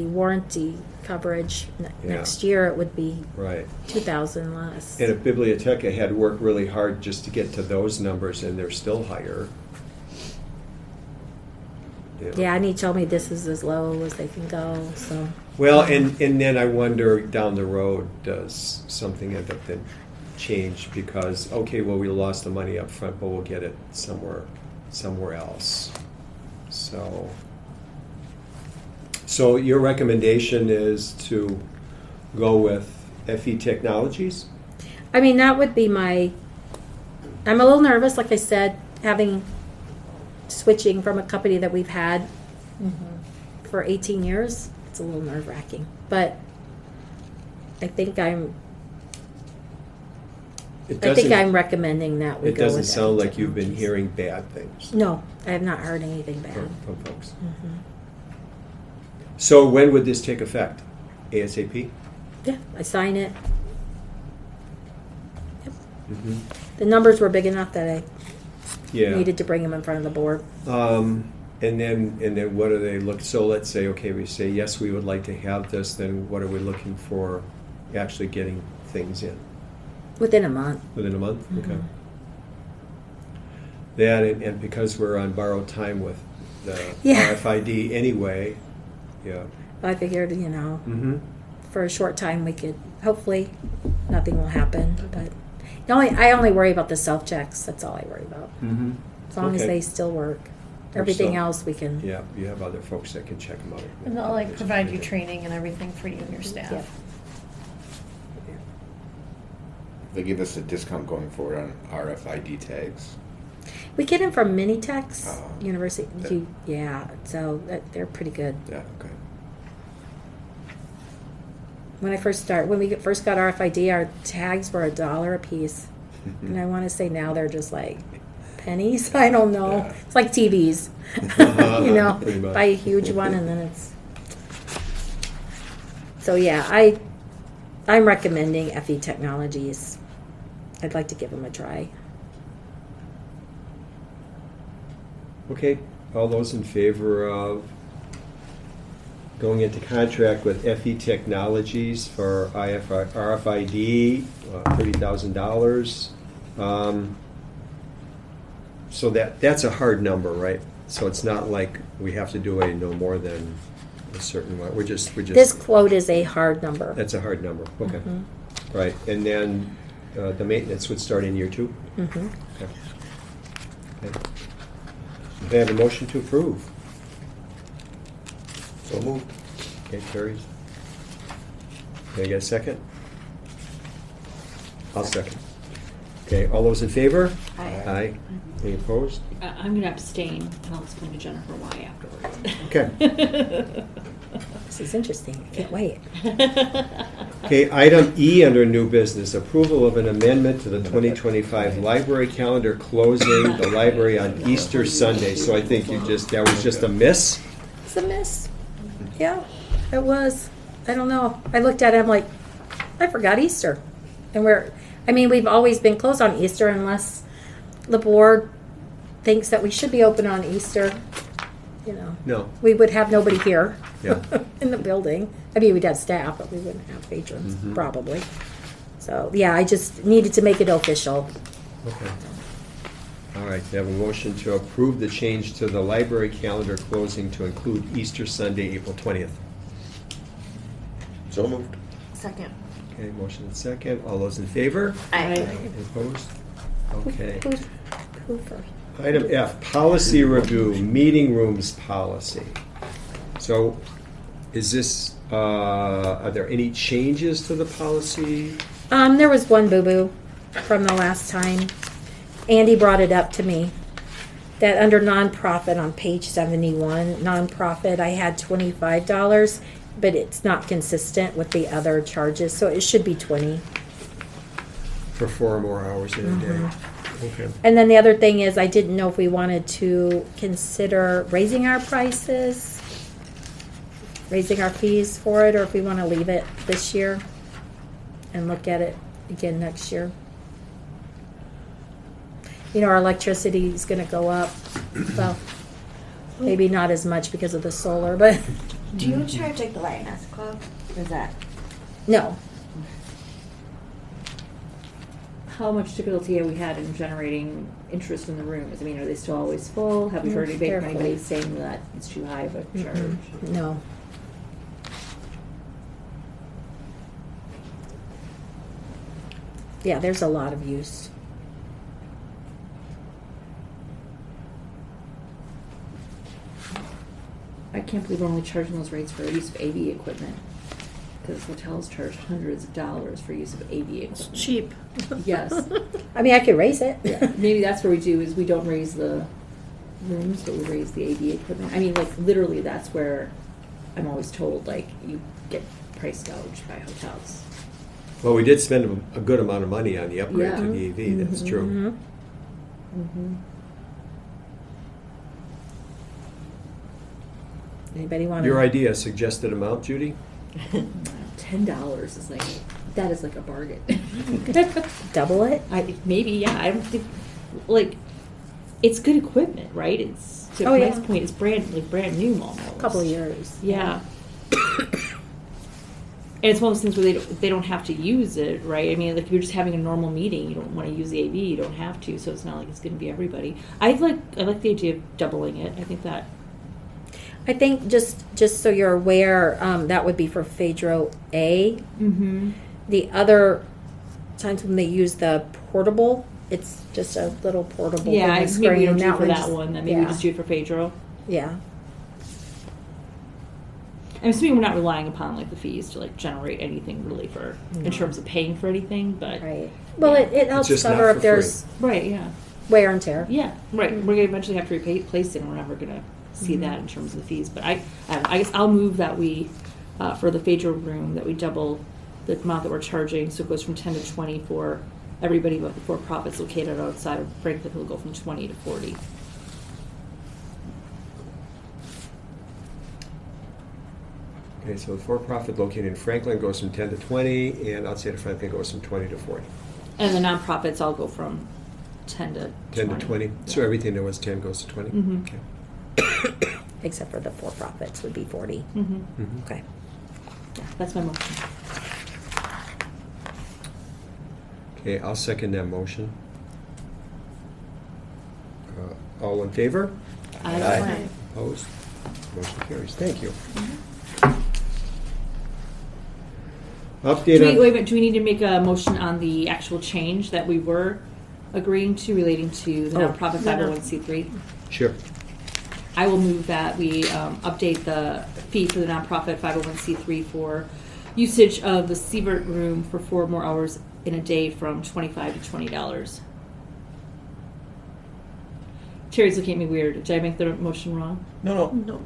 warranty coverage next year, it would be Right. $2,000 less. And if Biblioteca had worked really hard just to get to those numbers, and they're still higher. Yeah, and he told me this is as low as they can go, so. Well, and then I wonder down the road, does something end up then change because, okay, well, we lost the money up front, but we'll get it somewhere else. So your recommendation is to go with FE Technologies? I mean, that would be I'm a little nervous, like I said, switching from a company that we've had for 18 years. It's a little nerve-wracking, but I think I'm recommending that we It go with doesn't sound FE like you've been Technologies. hearing bad things No, I have not heard anything bad. from folks. So when would this take effect? ASAP? Yeah, I sign it. Yep. Mm-hmm. The numbers were big enough that I Yeah. needed to bring them in front of the board. And then what do they look? So let's say, okay, we say yes, we would like to have this. Then what are we looking for? Actually getting things in Within a month. within a month. Mm-hmm. Okay. That and because we're on borrowed time with the Yeah. RFID anyway. Yeah. I figured, Mm-hmm. for a short time we could, hopefully, nothing will happen. But I only worry about the self-checks. That's all I worry about. Mm-hmm. As long as Okay. they still work. Everything so. else we can. Yeah, you have other folks that can check them out. And they'll like provide you training and everything for you and your staff. Yep. They give us a discount going forward on RFID tags. We get them from Minitex Oh. University. Yeah, so they're pretty good. Yeah, okay. When we first got RFID, our tags were $1 a piece. And I want to say now they're just like pennies. I don't know. Yeah. It's like TVs. Pretty much. Buy a huge one and then it's. So yeah, I'm recommending FE Technologies. I'd like to give them a try. Okay, all those in favor of going into contract with FE Technologies for RFID, $30,000. So that's a hard number, right? So it's not like we have to do no more than a certain one. We're just. This quote is a hard number. That's a hard number. Okay, Mhm. right, and then the maintenance would start in year 2. Mhm. Okay. Okay. Do I have a motion to approve? So moved. Okay, carries. Can I get a second? I'll second. Okay, all those in favor? Aye. Aye. Any opposed? I'm going to abstain, and I'll explain to Jennifer why afterwards. Okay. This is interesting. I can't wait. Okay, item E under new business, approval of an amendment to the 2025 library calendar closing the library on Easter Sunday. So I think that was just a miss? It's a miss. Yeah, it was. I don't know. I looked at it, I'm like, I forgot Easter. And we've always been closed on Easter unless the board thinks that we should be open on Easter. No. We would have nobody here Yeah. in the building. I mean, we'd have staff, but we wouldn't have patrons, Mhm. probably. So, yeah, I just needed to make it official. Okay. All right, we have a motion to approve the change to the library calendar closing to include Easter Sunday, April 20th. So moved. Second. Okay, motion and second. All those in favor? Aye. Any opposed? Okay. Who first? Item F, policy review, meeting rooms policy. So is this, are there any changes to the policy? There was one boo-boo from the last time. Andy brought it up to me that under nonprofit on page 71, nonprofit, I had $25, but it's not consistent with the other charges, so it should be 20. For 4 more hours in a day. Okay. And then the other thing is, I didn't know if we wanted to consider raising our prices, raising our fees for it, or if we want to leave it this year and look at it again next year. Our electricity is going to go up. Well, maybe not as much because of the solar, but Do you charge like the Lioness Club? Or is that? no. how much difficulty have we had in generating interest in the rooms? I mean, are they still always full? Have we heard anybody Carefully. saying that it's too high of a charge? No. Yeah, there's a lot of use. I can't believe we're only charging those rates for use of AV equipment. Because hotels charge hundreds of dollars for use of AV equipment. Cheap. Yes. I mean, I could raise it. Maybe that's what we do, is we don't raise the rooms, but we raise the AV equipment. I mean, like, literally, that's where I'm always told, like, you get price gouged by hotels. Well, we did spend a good amount of money on the upgrade to Yeah. the AV, that's true. Mhm. Mm-hmm. Anybody want Your idea, suggested amount, Judy? $10 is like, that is like a bargain. double it? Maybe, yeah. I don't think, like, it's good equipment, right? It's, to Oh, yeah. Mike's point, it's brand new almost. A couple of years. Yeah. And it's one of those things where they don't have to use it, right? I mean, like, if you're just having a normal meeting, you don't want to use the AV, you don't have to, so it's not like it's going to be everybody. I like the idea of doubling it. I think that. I think just so you're aware, that would be for Phaedro A. Mm-hmm. The other times when they use the portable, it's just a little portable. Yeah, thing with maybe we screen. don't do it for one that just- one. Then maybe we yeah. just do it for Phaedro. Yeah. I'm assuming we're not relying upon like the fees to like generate anything really for in terms of paying for anything, but Right. Well, it helps just not cover for if there's right, yeah, wear and tear. yeah, right. We're gonna eventually have to replace it, and we're never gonna see that in terms of the fees. But I guess I'll move that we for the Phaedro room that we double the amount that we're charging, so it goes from 10 to 20 for everybody but the for-profits located outside of Franklin. Will go from 20 to 40. Okay, so the for-profit located in Franklin goes from 10 to 20, and outside of Franklin goes from 20 to 40. And the nonprofits all go from 10 to 10 to 20, so Yeah. everything that was 10 goes to 20? Mhm. Okay. Except for the for-profits would be 40. Mm-hmm. Mhm. Okay. Yeah, that's my motion. Okay, I'll second that motion. All in favor? Aye. Opposed? Motion carries. Thank you. Do Update we, on... wait a minute, do we need to make a motion on the actual change that we were agreeing to relating to the Oh, nonprofit no, no. 501c3? Sure. I will move that we update the fee for the nonprofit 501c3 for usage of the Sievert room for 4 more hours in a day from $25 to $20. Terry's looking at me weird. Did I make the motion wrong? No. No.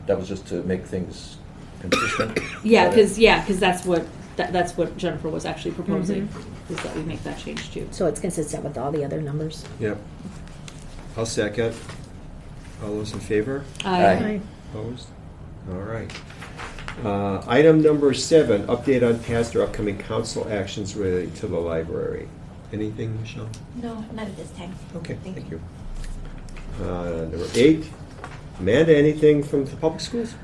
That was just to make things consistent. Yeah, because that's what Jennifer was actually proposing, is that we make that change too. So it's consistent with all the other numbers. Yep. I'll second. All those in favor? Aye. Opposed? All right. Item number 7, update on past or upcoming council actions relating to the library. Anything, Michelle? No, not at this time. Okay, thank you. Number 8, Amanda, anything from the public schools?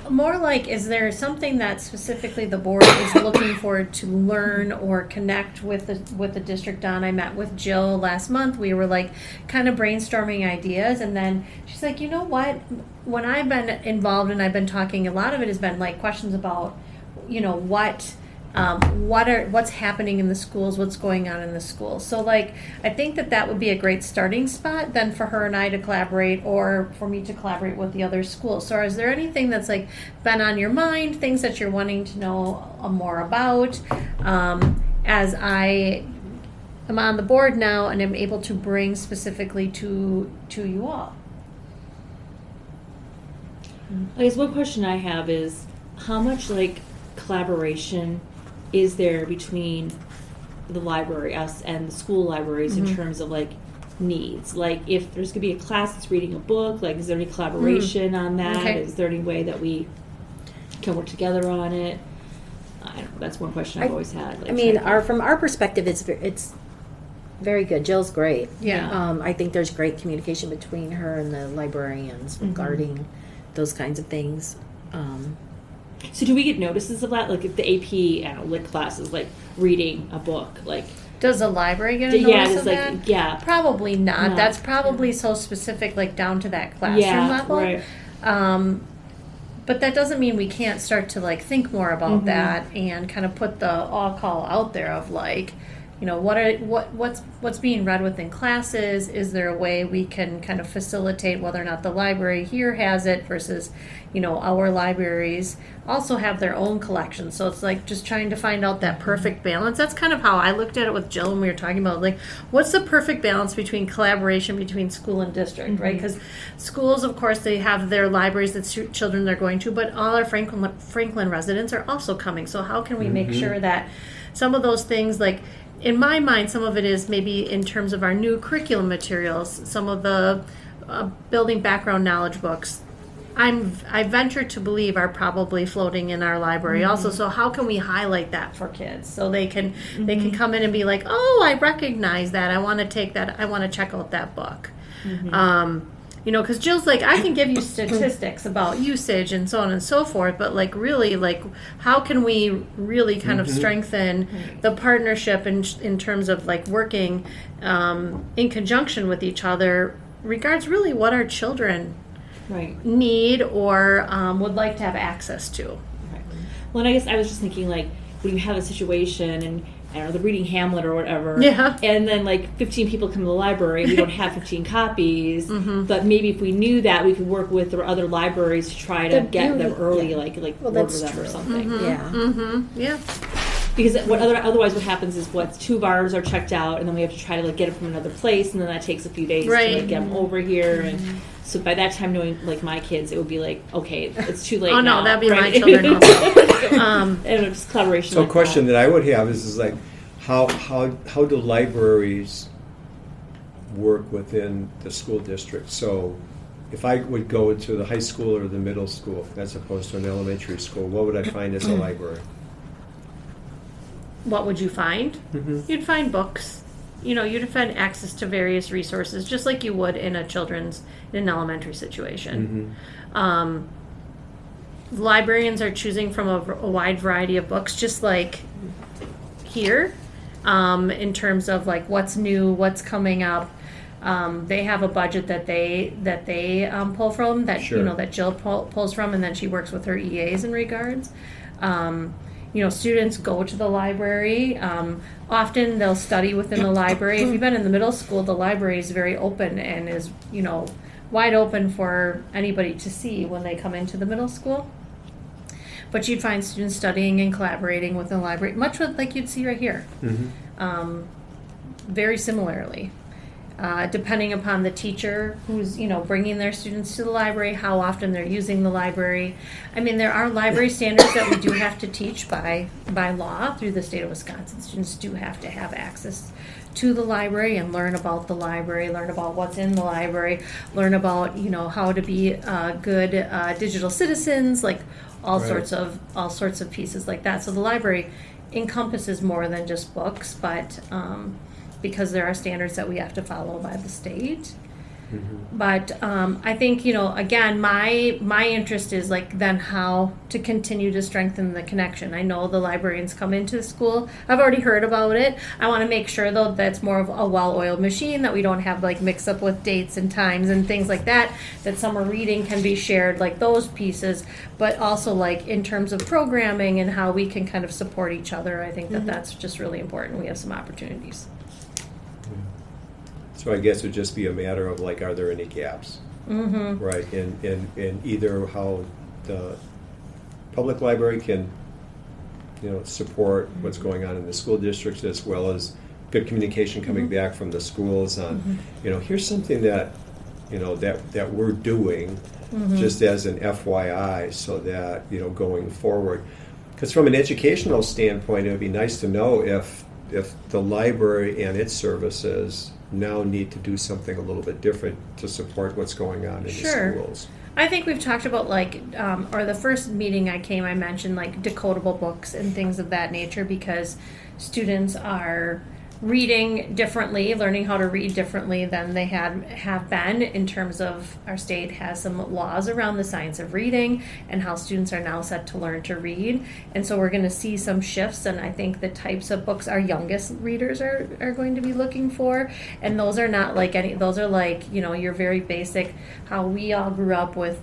More like, is there something that specifically the board is looking forward to learn or connect with the district on? I met with Jill last month. We were like kind of brainstorming ideas, and then she's like, you know what? When I've been involved and I've been talking, a lot of it has been like questions about, you know, what's happening in the schools, what's going on in the schools. So like, I think that would be a great starting spot then for her and I to collaborate, or for me to collaborate with the other schools. So is there anything that's like been on your mind, things that you're wanting to know more about? As I am on the board now and am able to bring specifically to you all. I guess one question I have is how much like collaboration is there between the library, us, and the school libraries in terms of like needs? Like if there's gonna be a class that's reading a book, like is there any collaboration on that? Okay. Is there any way that we can work together on it? I don't know. That's one question I've always had. Like, I mean, trying to- from our perspective, it's very good. Jill's great. Yeah. I think there's great communication between her and the librarians regarding those kinds of things. So do we get notices of that? Like if the AP lit class is like reading a book, like Does the library get a Yeah, notice it's of like that? yeah, Probably not. No. That's probably so specific, like down to that classroom yeah, level. right. But that doesn't mean we can't start to like think more about Mm-hmm. that and kind of put the all call out there of like, you know, what's being read within classes? Is there a way we can kind of facilitate whether or not the library here has it versus, you know, our libraries also have their own collection. So it's like just trying to find out that perfect balance. That's kind of how I looked at it with Jill when we were talking about like what's the perfect balance between collaboration between school and district, right? Because schools, of course, they have their libraries that suit children they're going to, but all our Franklin residents are also coming. So how can we make sure that some of those things, like in my mind, some of it is maybe in terms of our new curriculum materials, some of the building background knowledge books, I venture to believe are probably floating in our library also. So how can we highlight that for kids so they can come in and be like, oh, I recognize that. I want to take that. I want to check out that book. You know, because Jill's like, I can give you statistics about usage and so on and so forth, but like really, like how can we really kind of strengthen the partnership in terms of like working in conjunction with each other regards really what our children Right. need or would like to have access to. Right. Well, and I guess I was just thinking, like, when you have a situation and, I don't know, they're reading Hamlet or whatever, Yeah. and then, like, 15 people come to the library, we don't have 15 copies, but maybe if we knew that, we could work with the other libraries to try to The get them beauty- early, yeah. like Well, order that's them or true. something. Yeah. Yeah. Because otherwise what happens is two of ours are checked out, and then we have to try to like get them from another place, and then that takes a few days to Right. like get them over here. And so by that time, knowing like my kids, it would be like, okay, it's too late. Oh, no, now, that'd be my right? children also. And it's collaboration. So a like question that. that I would have is like, how do libraries work within the school district? So if I would go to the high school or the middle school as opposed to an elementary school, what would I find as a library? What would you find? You'd find books. You know, you'd find access to various resources, just like you would in in an elementary situation. Librarians are choosing from a wide variety of books, just like here, in terms of like what's new, what's coming up. They have a budget that they pull from that Sure. you know that Jill pulls from, and then she works with her EAs in regards. You know, students go to the library. Often they'll study within the library. If you've been in the middle school, the library is very open and is, you know, wide open for anybody to see when they come into the middle school. But you'd find students studying and collaborating with the library, much like you'd see right here. Very similarly. Depending upon the teacher who's, you know, bringing their students to the library, how often they're using the library. I mean, there are library standards that we do have to teach by law through the state of Wisconsin. Students do have to have access to the library and learn about the library, learn about what's in the library, learn about, you know, how to be good digital citizens, like all Right. sorts of pieces like that. So the library encompasses more than just books, but because there are standards that we have to follow by the state. But I think, you know, again, my interest is like then how to continue to strengthen the connection. I know the librarians come into the school. I've already heard about it. I want to make sure though that's more of a well-oiled machine, that we don't have like mix up with dates and times and things like that, that summer reading can be shared, like those pieces, but also like in terms of programming and how we can kind of support each other. I think that that's just really important. We have some opportunities. So I guess it would just be a matter of like, are there any gaps? Right, in either how the public library can, you know, support what's going on in the school districts, as well as good communication coming back from the schools on, you know, here's something that, you know, that we're doing just as an FYI, so that, you know, going forward. Because from an educational standpoint, it would be nice to know if the library and its services now need to do something a little bit different to support what's going on in Sure. the schools. I think we've talked about like, or the first meeting I came, I mentioned like decodable books and things of that nature, because students are reading differently, learning how to read differently than they have been in terms of our state has some laws around the science of reading and how students are now set to learn to read. And so we're going to see some shifts, and I think the types of books our youngest readers are going to be looking for. And those are not like those are like, your very basic, how we all grew up with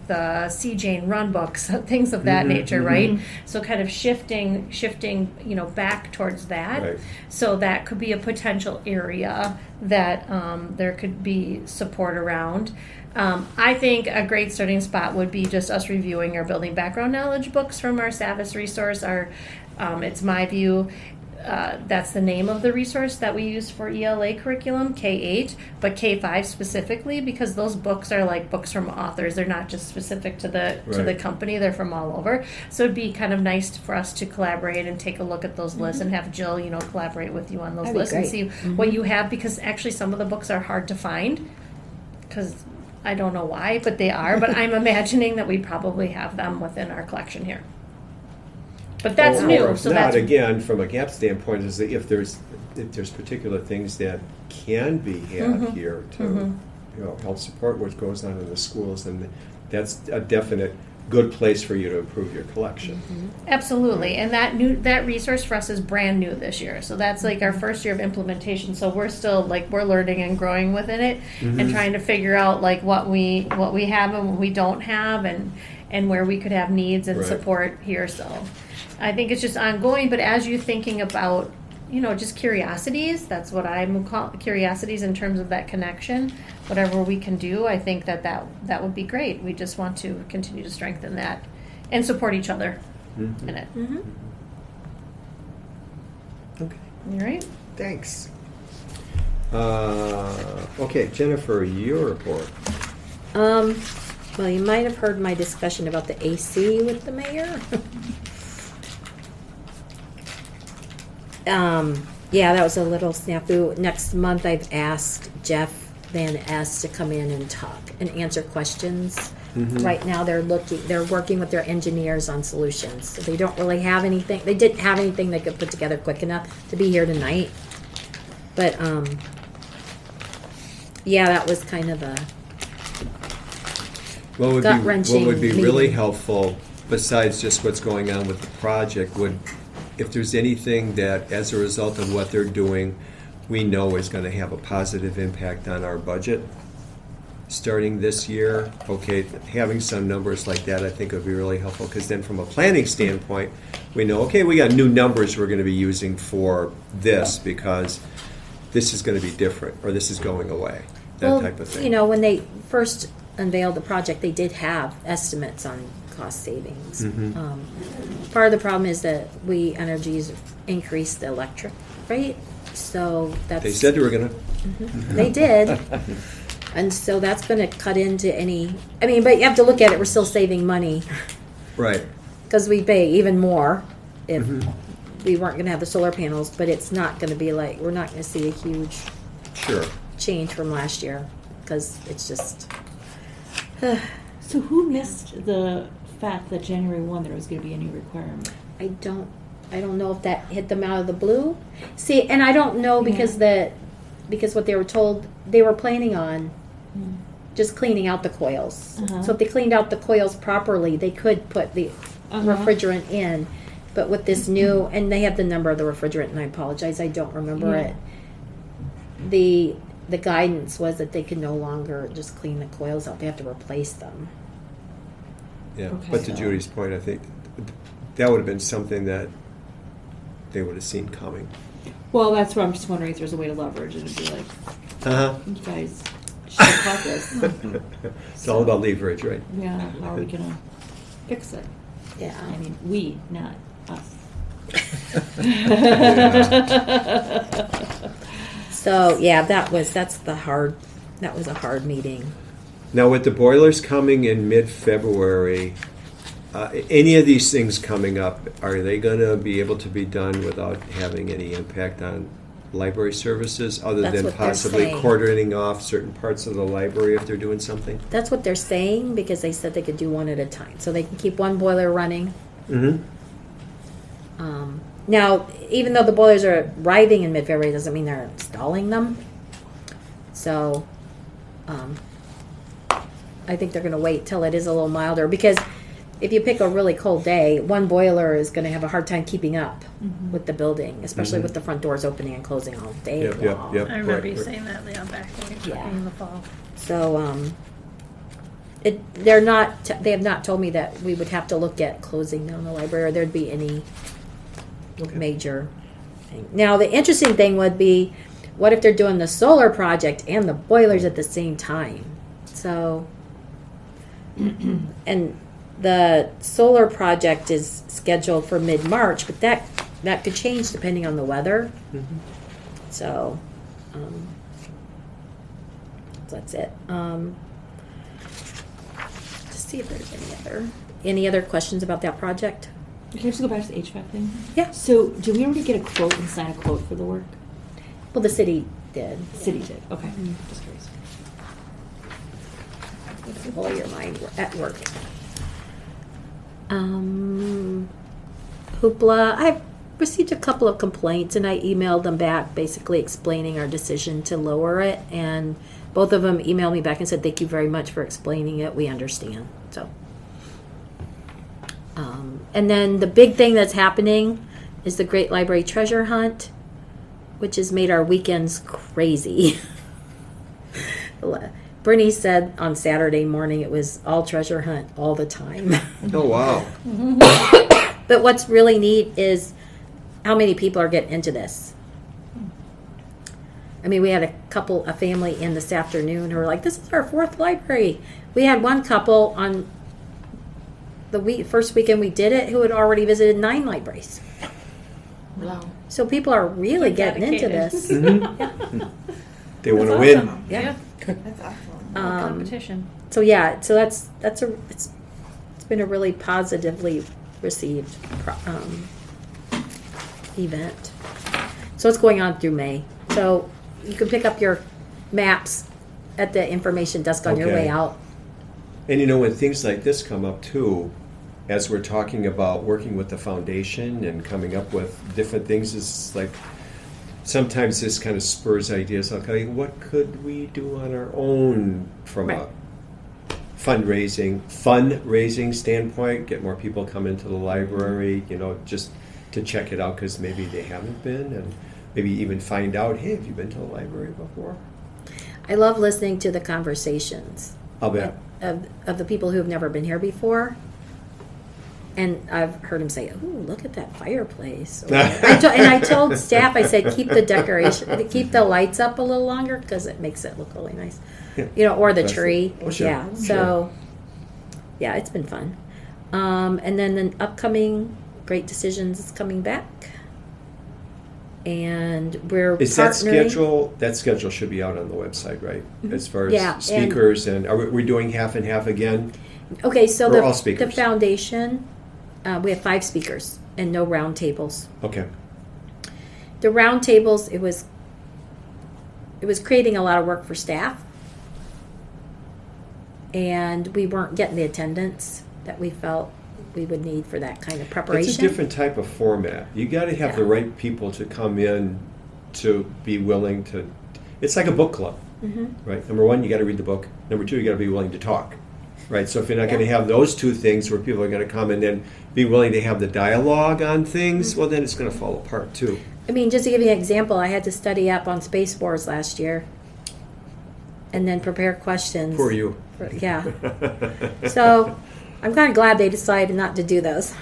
C. Jane Run books, things of that nature, right? So kind of shifting, back towards that. Right. So that could be a potential area that there could be support around. I think a great starting spot would be just us reviewing our building background knowledge books from our SAVIS resource. It's my view. That's the name of the resource that we use for ELA curriculum, K-8, but K-5 specifically, because those books are like books from authors. They're not just specific to the company. They're from all over. So it'd be kind of nice for us to collaborate and take a look at those lists and have Jill, collaborate with you on those That'd be lists and great. see what you have, because actually some of the books are hard to find, because I don't know why, but they are. But I'm imagining that we probably have them within our collection here. But that's Or new, if so not, that's again, from a gap standpoint, is that if there's particular things that can be had here to help support what goes on in the schools, then that's a definite good place for you to improve your collection. Absolutely, and that resource for us is brand new this year. So that's like our first year of implementation. So we're still we're learning and growing within it, and trying to figure out what we have and what we don't have, and where we could have needs and Right. support here. So I think it's just ongoing. But as you're thinking about just curiosities, that's what I'm calling curiosities in terms of that connection. Whatever we can do, I think that would be great. We just want to continue to strengthen that and support each other in it. Okay, All right. thanks. Okay, Jennifer, your report. Well, you might have heard my discussion about the AC with the mayor. Yeah, that was a little snafu. Next month, I've asked Jeff Van S to come in and talk and answer questions. Right now, they're working with their engineers on solutions. So they don't really have anything. They didn't have anything they could put together quick enough to be here tonight. But yeah, that was kind of a What would gut-wrenching be really meeting. helpful, besides just what's going on with the project, would, if there's anything that, as a result of what they're doing, we know is going to have a positive impact on our budget starting this year. Okay, having some numbers like that, I think, would be really helpful, because then from a planning standpoint, we know, okay, we got new numbers we're going to be using for this, because this is going to be different, or this is going away, that type of thing. When they first unveiled the project, they did have estimates on cost savings. Part of the problem is that We Energies increased the electric rate, so that's... They said they were going to. They did. And so that's going to cut into any... but you have to look at it, we're still saving money, Right. because we pay even more if we weren't going to have the solar panels, but it's not going to be we're not going to see a huge Sure. change from last year, because it's just... So who missed the fact that January 1 there was going to be a new requirement? I don't know if that hit them out of the blue. See, and I don't know because what they were told, they were planning on just cleaning out the coils. So if they cleaned out the coils properly, they could put the refrigerant in. But with this new, and they have the number of the refrigerant, and I apologize, I don't remember it. The guidance was that they could no longer just clean the coils out; they have to replace them. Yeah, Okay. but to Judy's point, I think that would have been something that they would have seen coming. Well, that's what I'm just wondering if there's a way to leverage it and be like, Uh-huh. you guys should have caught this. It's all about leverage, right? Yeah, how are we going to fix it? Yeah. I mean, we, not us. So yeah, that was a hard meeting. Now, with the boilers coming in mid-February, any of these things coming up, are they going to be able to be done without having any impact on library services, other That's than what they're possibly saying. cordoning off certain parts of the library if they're doing something? That's what they're saying, because they said they could do one at a time, so they can keep one boiler running. Mm-hmm. Now, even though the boilers are arriving in mid-February, doesn't mean they're installing them. So, I think they're going to wait till it is a little milder, because if you pick a really cold day, one boiler is going to have a hard time keeping up with the building, especially with the front doors opening and closing all day Yep, yep, long. yep. I remember Right, you right. saying that back when you were Yeah. talking in the fall. So, they have not told me that we would have to look at closing down the library, or there'd be any Okay. major thing. Now, the interesting thing would be, what if they're doing the solar project and the boilers at the same time? So, and the solar project is scheduled for mid-March, but that could change depending on the weather. So, that's it. Just see if there's any other questions about that project. Can I just go back to the HVAC thing? Yeah. So, did we already get a quote and sign a quote for the work? Well, the city did. The city did. Okay. Just curious. Blow your mind at work. Hoopla. I've received a couple of complaints, and I emailed them back, basically explaining our decision to lower it. And both of them emailed me back and said, "Thank you very much for explaining it. We understand." So, and then the big thing that's happening is the Great Library Treasure Hunt, which has made our weekends crazy. Bernie said on Saturday morning it was all treasure hunt all the time. Oh, wow. But what's really neat is how many people are getting into this. I mean, we had a family in this afternoon who were like, "This is our 4th library." We had one couple on the first weekend we did it who had already visited 9 libraries. Wow. So people are really They're getting into dedicated. this. They want to That's win. awesome. Yeah. That's awesome. Competition. So yeah, so it's been a really positively received event. So it's going on through May. So you can pick up your maps at the information desk on your Okay. way out. And you know, when things like this come up too, as we're talking about working with the foundation and coming up with different things, it's like sometimes this kind of spurs ideas. Okay, what could we do on our own from Right. a fundraising standpoint? Get more people come into the library, you know, just to check it out because maybe they haven't been, and maybe even find out, hey, have you been to the library before? I love listening to the conversations I'll bet. of the people who have never been here before. And I've heard him say, "Ooh, look at that fireplace." Or, I told staff, I said, keep the lights up a little longer because it makes it look really nice. Yeah. You know, or the That's tree. it. Oh, sure. Yeah. So, yeah, it's been fun. And then the upcoming Great Decisions is coming back. And we're Is that partnering. that schedule should be out on the website, right? As far as Yeah, and- speakers, and are we doing half and half again? Okay, so We're all the speakers. foundation, we have 5 speakers and no round tables. Okay. The round tables, it was creating a lot of work for staff, and we weren't getting the attendance that we felt we would need for that kind of preparation. It's a different type of format. You got to have the Yeah. right people to come in to be willing to. It's like a book club, right? Number one, you got to read the book. Number two, you got to be willing to talk, right? So if you're not going to Yeah. have those two things where people are going to come and then be willing to have the dialogue on things, well, then it's going to fall apart too. I mean, just to give you an example, I had to study up on Space Wars last year, and then prepare questions. Poor you. Yeah. So I'm kind of glad they decided not to do those.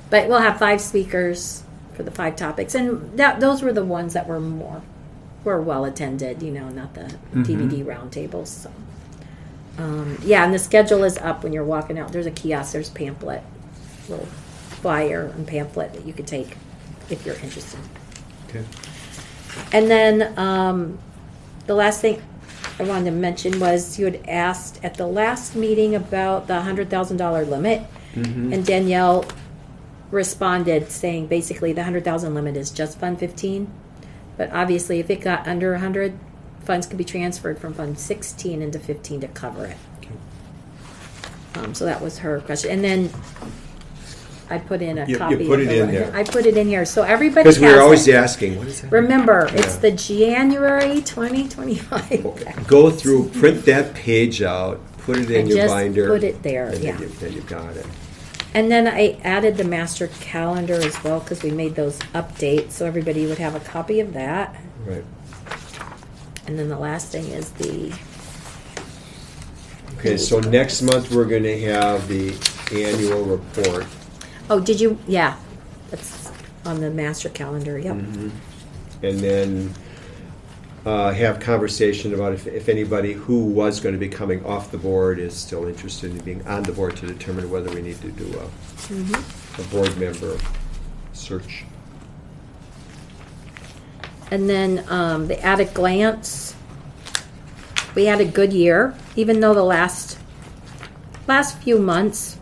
But we'll have 5 speakers for the 5 topics, and those were the ones that were well attended. You know, not the DVD roundtables. So, yeah, and the schedule is up when you're walking out. There's a kiosk. There's a pamphlet, little flyer and pamphlet that you could take if you're interested. Okay. And then the last thing I wanted to mention was you had asked at the last meeting about the $100,000 limit, and Danielle responded saying basically the $100,000 limit is just Fund 15, but obviously if it got under 100, funds could be transferred from Fund 16 into 15 to cover it. So that was her question, and then I put in a You copy. put of it the- in there. I put it in here, so everybody Because we were has always it. asking, what is that? Remember, it's Yeah. the January 2025. Go through, print that page out, put it in And your just binder. put it there, and yeah. Then you got it. And then I added the master calendar as well, because we made those updates, so everybody would have a copy of that. Right. And then the last thing is the, Okay, so next month, we're gonna have the annual report. oh, did you, yeah, that's on the master calendar, yep. And then have conversation about if anybody who was going to be coming off the board is still interested in being on the board to determine whether we need to do a board member search. And then the at a glance, we had a good year, even though the last few months,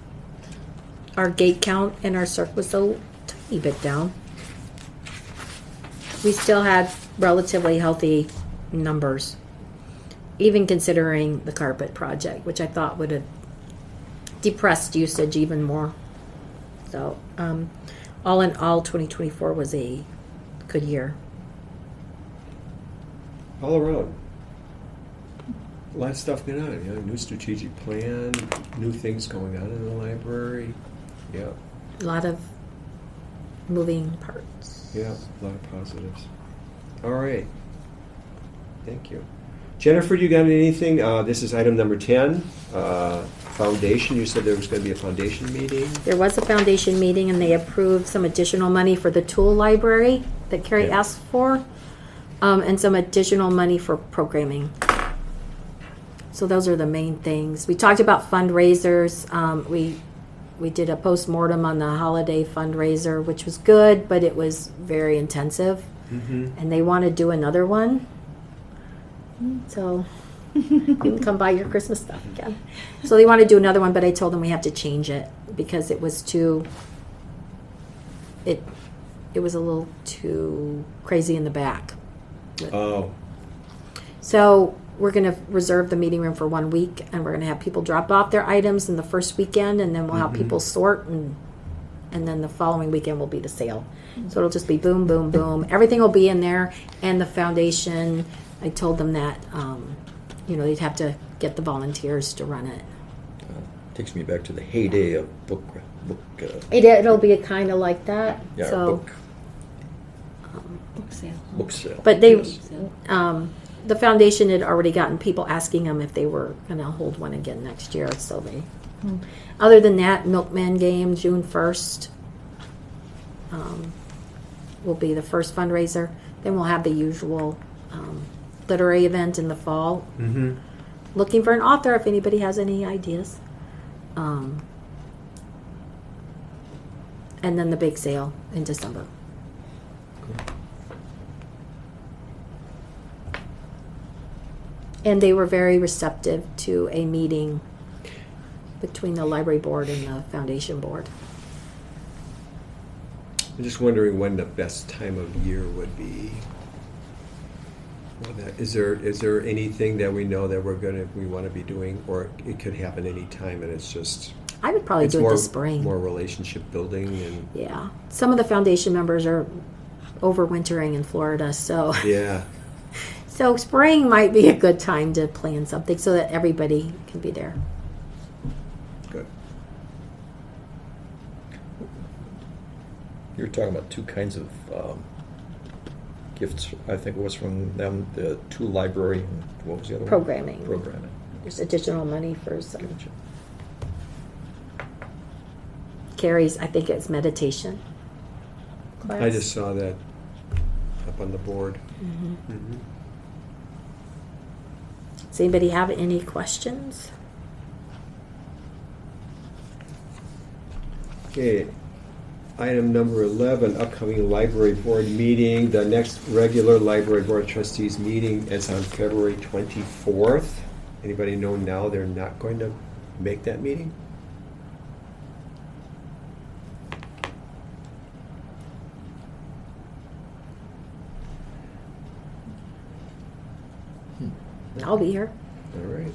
our gate count and our circ was a tiny bit down. We still had relatively healthy numbers, even considering the carpet project, which I thought would have depressed usage even more. So, all in all, 2024 was a good year. All around. A lot of stuff going on, you know, new strategic plan, new things going on in the library. Yeah, A lot of moving parts. yeah, a lot of positives. All right. Thank you. Jennifer, you got anything? This is item number 10. Foundation, you said there was going to be a foundation meeting? There was a foundation meeting and they approved some additional money for the tool library that Carrie Yeah. asked for, and some additional money for programming. So those are the main things. We talked about fundraisers. We did a postmortem on the holiday fundraiser, which was good, but it was very intensive. Mm-hmm. And they want to do another one. So you can come buy your Christmas stuff again. So they want to do another one, but I told them we have to change it because it was too. It was a little too crazy in the back. Oh, So we're going to reserve the meeting room for 1 week, and we're going to have people drop off their items in the first weekend, and then we'll have people sort, and then the following weekend will be the sale. So it'll just be boom, boom, boom. Everything will be in there, and the foundation. I told them that they'd have to get the volunteers to run it. Takes me back to the heyday of book. It'll be kind of like that. Yeah, so, Book sale. book sale. but they, Yes. the foundation had already gotten people asking them if they were going to hold one again next year. So they. Other than that, Milkman game June 1st will be the first fundraiser. Then we'll have the usual literary event in the fall. mm-hmm. Looking for an author if anybody has any ideas. And then the big sale in December. And they were very receptive to a meeting between the library board and the foundation board. I'm just wondering when the best time of year would be. Well, is there anything that we know that we want to be doing, or it could happen any time, and it's just I would probably it's do it more this spring. more relationship building and Yeah. Some of the foundation members are overwintering in Florida, so yeah. so spring might be a good time to plan something so that everybody can be there. Good. You were talking about two kinds of gifts. I think it was from them, the tool library. And what was the other one? Programming. Programming. There's additional money for some. Gotcha. Carrie's, I think it's meditation class. I just saw that up on the board. Mhm. Mm-hmm. Does anybody have any questions? Okay. Item number 11, upcoming library board meeting. The next regular library board of trustees meeting is on February 24th. Anybody know now they're not going to make that meeting? I'll be here. All right.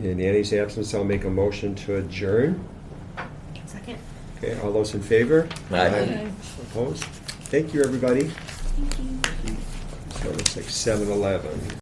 In Annie's absence, I'll make a motion to adjourn. Second. Okay, all those in favor? Aye. Opposed? Thank you, everybody. Thank you. So it's like 7:11.